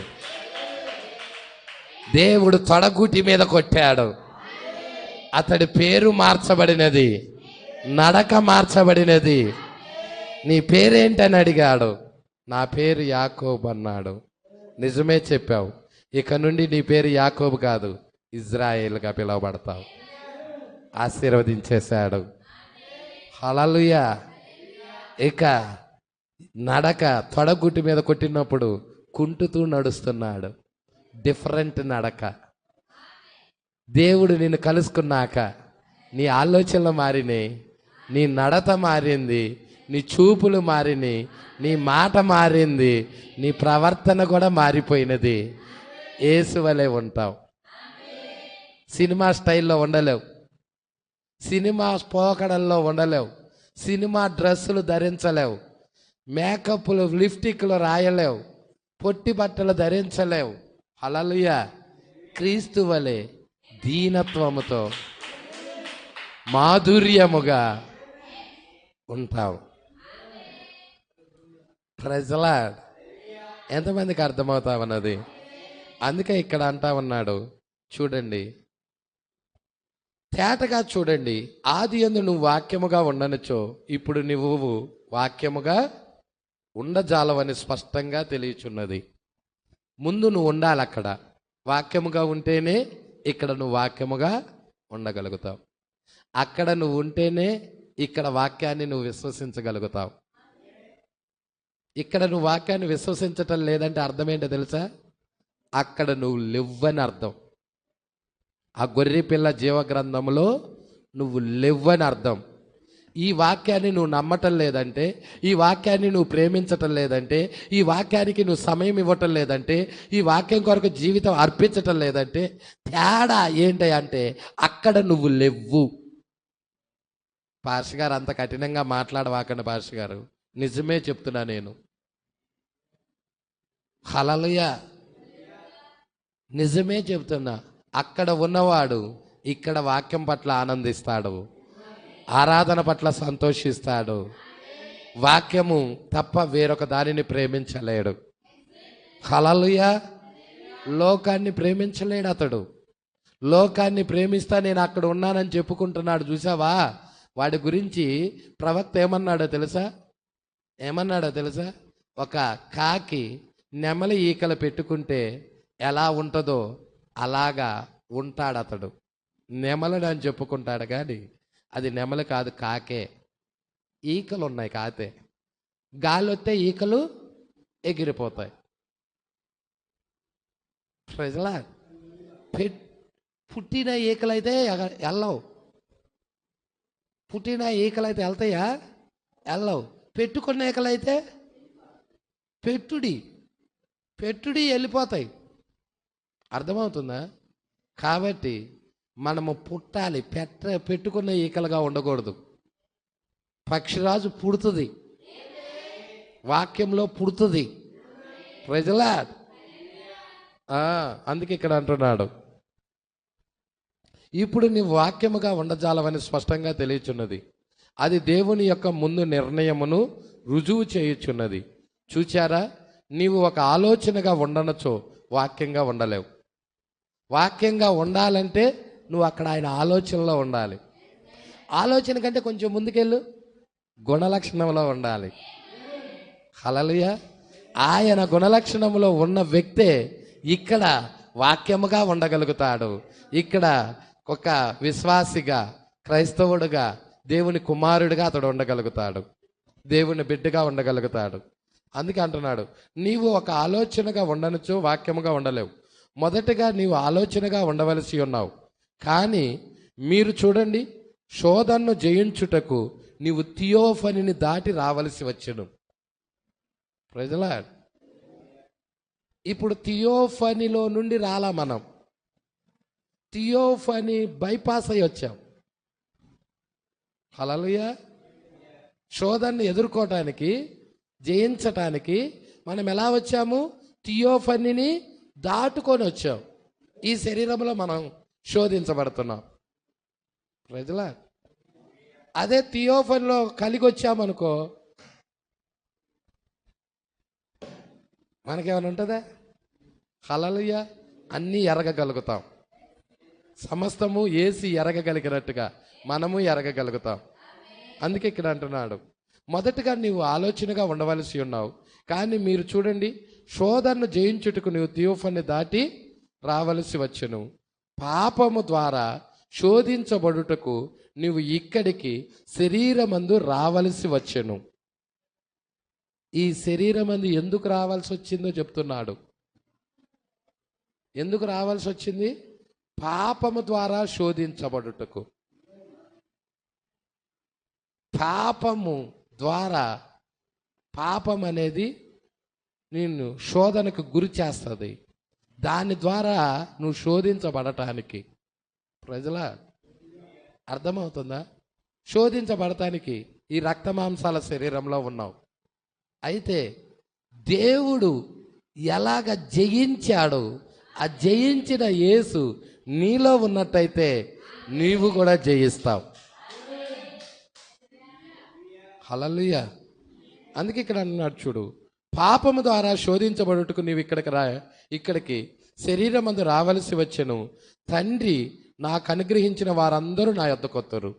దేవుడు తొడగూటి మీద కొట్టాడు, అతడి పేరు మార్చబడినది, నడక మార్చబడినది. నీ పేరేంటని అడిగాడు. నా పేరు యాకోబు అన్నాడు. నిజమే చెప్పావు. ఇక నుండి నీ పేరు యాకోబు కాదు, ఇజ్రాయేల్గా పిలువబడతావు. ఆశీర్వదించేశాడు. హల్లెలూయా. ఇక నడక తొడగుట్టి మీద కొట్టినప్పుడు కుంటుతూ నడుస్తున్నాడు. డిఫరెంట్ నడక. దేవుడు నిన్ను కలుసుకున్నాక నీ ఆలోచనలు మారినాయి, నీ నడత మారింది, నీ చూపులు మారినాయి, నీ మాట మారింది, నీ ప్రవర్తన కూడా మారిపోయినది. యేసు వలె ఉంటావు. సినిమా స్టైల్లో ఉండలేవు, సినిమా పోకడల్లో ఉండలేవు, సినిమా డ్రెస్సులు ధరించలేవు, మేకప్లు లిప్స్టిక్లు రాయలేవు, పొట్టి బట్టలు ధరించలేవు. హల్లెలూయా. క్రీస్తు వలె దీనత్వముతో మాధుర్యముగా ఉంటావు. ప్రజలా ఎంతమందికి అర్థమవుతావన్నది. అందుకే ఇక్కడ అంటా ఉన్నాడు, చూడండి తేటగా చూడండి. ఆది యందు నువ్వు వాక్యముగా ఉండనచో ఇప్పుడు నువ్వు వాక్యముగా ఉండజాలవని స్పష్టంగా తెలియచున్నది. ముందు నువ్వు ఉండాలి అక్కడ. వాక్యముగా ఉంటేనే ఇక్కడ నువ్వు వాక్యముగా ఉండగలుగుతావు. అక్కడ నువ్వు ఉంటేనే ఇక్కడ వాక్యాన్ని నువ్వు విశ్వసించగలుగుతావు. ఇక్కడ నువ్వు వాక్యాన్ని విశ్వసించటం లేదంటే అర్థం ఏంటో తెలుసా? అక్కడ నువ్వు లెవ్వని అర్థం. ఆ గొర్రె పిల్ల జీవగ్రంథంలో నువ్వు లెవ్వని అర్థం. ఈ వాక్యాన్ని నువ్వు నమ్మటం లేదంటే, ఈ వాక్యాన్ని నువ్వు ప్రేమించటం లేదంటే, ఈ వాక్యానికి నువ్వు సమయం ఇవ్వటం లేదంటే, ఈ వాక్యం కొరకు జీవితం అర్పించటం లేదంటే తేడా ఏంటి అంటే అక్కడ నువ్వు లెవ్వు. పాష గారు అంత కఠినంగా మాట్లాడవాకండి పాష గారు, నిజమే చెప్తున్నా నేను. హల్లెలూయా. నిజమే చెప్తున్నా. అక్కడ ఉన్నవాడు ఇక్కడ వాక్యం పట్ల ఆనందిస్తాడు, ఆరాధన పట్ల సంతోషిస్తాడు. వాక్యము తప్ప వేరొక దానిని ప్రేమించలేడు. హల్లెలూయా. లోకాన్ని ప్రేమించలేడు అతడు. లోకాన్ని ప్రేమిస్తా నేను అక్కడ ఉన్నానని చెప్పుకుంటున్నాడు. చూసావా? వాడి గురించి ప్రవక్త ఏమన్నాడో తెలుసా? ఒక కాకి నెమలి ఈకలు పెట్టుకుంటే ఎలా ఉంటుందో అలాగా ఉంటాడు అతడు. నెమలని అని చెప్పుకుంటాడు కానీ అది నెమలి కాదు, కాకే. ఈకలు ఉన్నాయి, కాతే. గాలి వస్తే ఈకలు ఎగిరిపోతాయి. ప్రజలా పుట్టిన ఈకలైతే వెళ్ళవు. పుట్టిన ఈకలైతే వెళ్తాయా? వెళ్ళవు. పెట్టుకున్న ఈకలైతే పెట్టుడి వెళ్ళిపోతాయి. అర్థమవుతుందా? కాబట్టి మనము పుట్టాలి, పెట్టుకున్న ఈకలుగా ఉండకూడదు. పక్షిరాజు పుడుతుంది, వాక్యంలో పుడుతుంది. ప్రజలా అందుకే ఇక్కడ అంటున్నాడు, ఇప్పుడు నీ వాక్యముగా ఉండజాలవని స్పష్టంగా తెలియచున్నది. అది దేవుని యొక్క ముందు నిర్ణయమును రుజువు చేయుచున్నది. చూచారా? నీవు ఒక ఆలోచనగా ఉండనచో వాక్యంగా ఉండలేవు. వాక్యంగా ఉండాలంటే నువ్వు అక్కడ ఆయన ఆలోచనలో ఉండాలి. ఆలోచన కంటే కొంచెం ముందుకెళ్ళు, గుణలక్షణంలో ఉండాలి. హల్లెలూయా. ఆయన గుణలక్షణంలో ఉన్న వ్యక్తే ఇక్కడ వాక్యముగా ఉండగలుగుతాడు. ఇక్కడ ఒక విశ్వాసిగా, క్రైస్తవుడుగా, దేవుని కుమారుడిగా అతడు ఉండగలుగుతాడు, దేవుని బిడ్డగా ఉండగలుగుతాడు. అందుకే అంటున్నాడు, నీవు ఒక ఆలోచనగా ఉండనచో వాక్యముగా ఉండలేవు. మొదటగా నీవు ఆలోచనగా ఉండవలసి ఉన్నావు. కానీ మీరు చూడండి, శోధనను జయించుటకు నీవు థియోఫనీని దాటి రావలసి వచ్చెను. ప్రజలా ఇప్పుడు థియోఫనీలో నుండి రాలా, మనం థియోఫనీ బైపాస్ అయ్యి వచ్చాం. హల్లెలూయా. శోధనను ఎదుర్కోవటానికి, జయించటానికి మనం ఎలా వచ్చాము? థియోఫనీని దాటుకొని వచ్చాం. ఈ శరీరంలో మనం శోధించబడుతున్నాం. ప్రజలా అదే థియోఫనీలో కలిగి వచ్చామనుకో మనకేమైనా ఉంటుందా? హల్లెలూయా. అన్నీ ఎరగగలుగుతాం. సమస్తము ఏసి ఎరగగలిగినట్టుగా మనము ఎరగగలుగుతాం. అందుకే ఇక్కడ అంటున్నాడు, మొదటగా నీవు ఆలోచనగా ఉండవలసి ఉన్నావు. కానీ మీరు చూడండి, శోధనను జయించుటకు నీవు థియోఫనీ దాటి రావలసి వచ్చును. పాపము ద్వారా శోధించబడుటకు నీవు ఇక్కడికి శరీరమందు రావలసి వచ్చెను. ఈ శరీరమందు ఎందుకు రావాల్సి వచ్చిందో చెప్తున్నాడు. ఎందుకు రావాల్సి వచ్చింది? పాపము ద్వారా శోధించబడుటకు. పాపము ద్వారా, పాపం అనేది నిన్ను శోధనకు గురి చేస్తుంది. దాని ద్వారా నువ్వు శోధించబడటానికి, ప్రజల అర్థమవుతుందా? శోధించబడటానికి ఈ రక్తమాంసాల శరీరంలో ఉన్నావు. అయితే దేవుడు ఎలాగ జయించాడు, ఆ జయించిన యేసు నీలో ఉన్నట్టయితే నీవు కూడా జయిస్తావు. హల్లెలూయా. అందుకే ఇక్కడ అన్నాడు చూడు, పాపము ద్వారా శోధించబడుటకు నీవు ఇక్కడికి శరీరమందు రావలసి వచ్చెను. తండ్రి నాకు అనుగ్రహించిన వారందరూ నా యొద్దకు వస్తారు.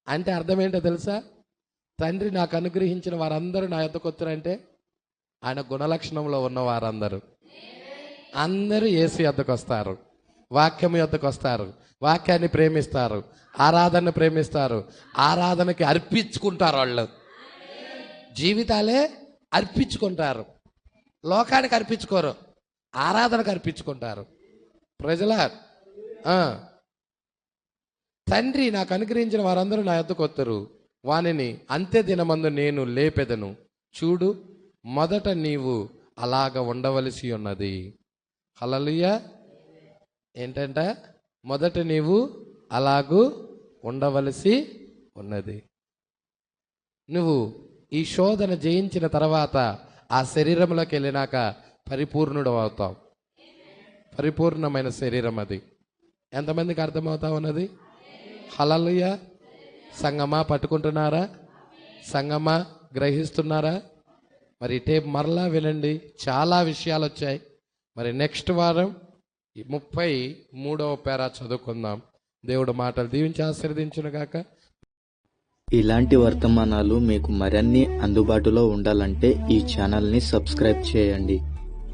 అంటే అర్థం ఏంటో తెలుసా? తండ్రి నాకు అనుగ్రహించిన వారందరూ నా యొద్దకు వస్తారంటే ఆయన గుణలక్షణంలో ఉన్న వారందరూ అందరూ యేసు యొద్దకు వస్తారు, వాక్యం యొద్దకు వస్తారు, వాక్యాన్ని ప్రేమిస్తారు, ఆరాధన ప్రేమిస్తారు, ఆరాధనకి అర్పించుకుంటారు. వాళ్ళు జీవితాలే అర్పించుకుంటారు, లోకానికి అర్పించుకోరు, ఆరాధనకు అర్పించుకుంటారు. ప్రజల తండ్రి నాకు అనుగ్రహించిన వారందరూ నా యొద్దకు వస్తారు, వానిని అంత్య దినమందు నేను లేపెదను. చూడు, మొదట నీవు అలాగ ఉండవలసి ఉన్నది. హల్లెలూయా. ఏంటంట? మొదట నీవు అలాగూ ఉండవలసి ఉన్నది. నువ్వు ఈ శోధన జయించిన తర్వాత ఆ శరీరంలోకి వెళ్ళినాక పరిపూర్ణుడు అవుతావు. పరిపూర్ణమైన శరీరం అది. ఎంతమందికి అర్థమవుతా ఉన్నది? హల్లెలూయా. సంగమా పట్టుకుంటున్నారా? సంగమా గ్రహిస్తున్నారా? మరి టేప్ మరలా వినండి, చాలా విషయాలు వచ్చాయి. మరి నెక్స్ట్ వారం 33వ పేరా చదువుకుందాం. దేవుడు మాటలు దీవించి ఆశీర్వదించును గాక. ఇలాంటి వర్తమానాలు మీకు మరిన్ని అందుబాటులో ఉండాలంటే ఈ ఛానల్ని సబ్స్క్రైబ్ చేయండి.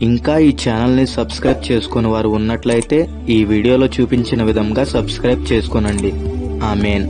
ఇంకా ఈ ఛానల్ని సబ్స్క్రైబ్ చేసుకుని వారు ఉన్నట్లయితే ఈ వీడియోలో చూపించిన విధంగా సబ్స్క్రైబ్ చేసుకోనండి. ఆమేన్.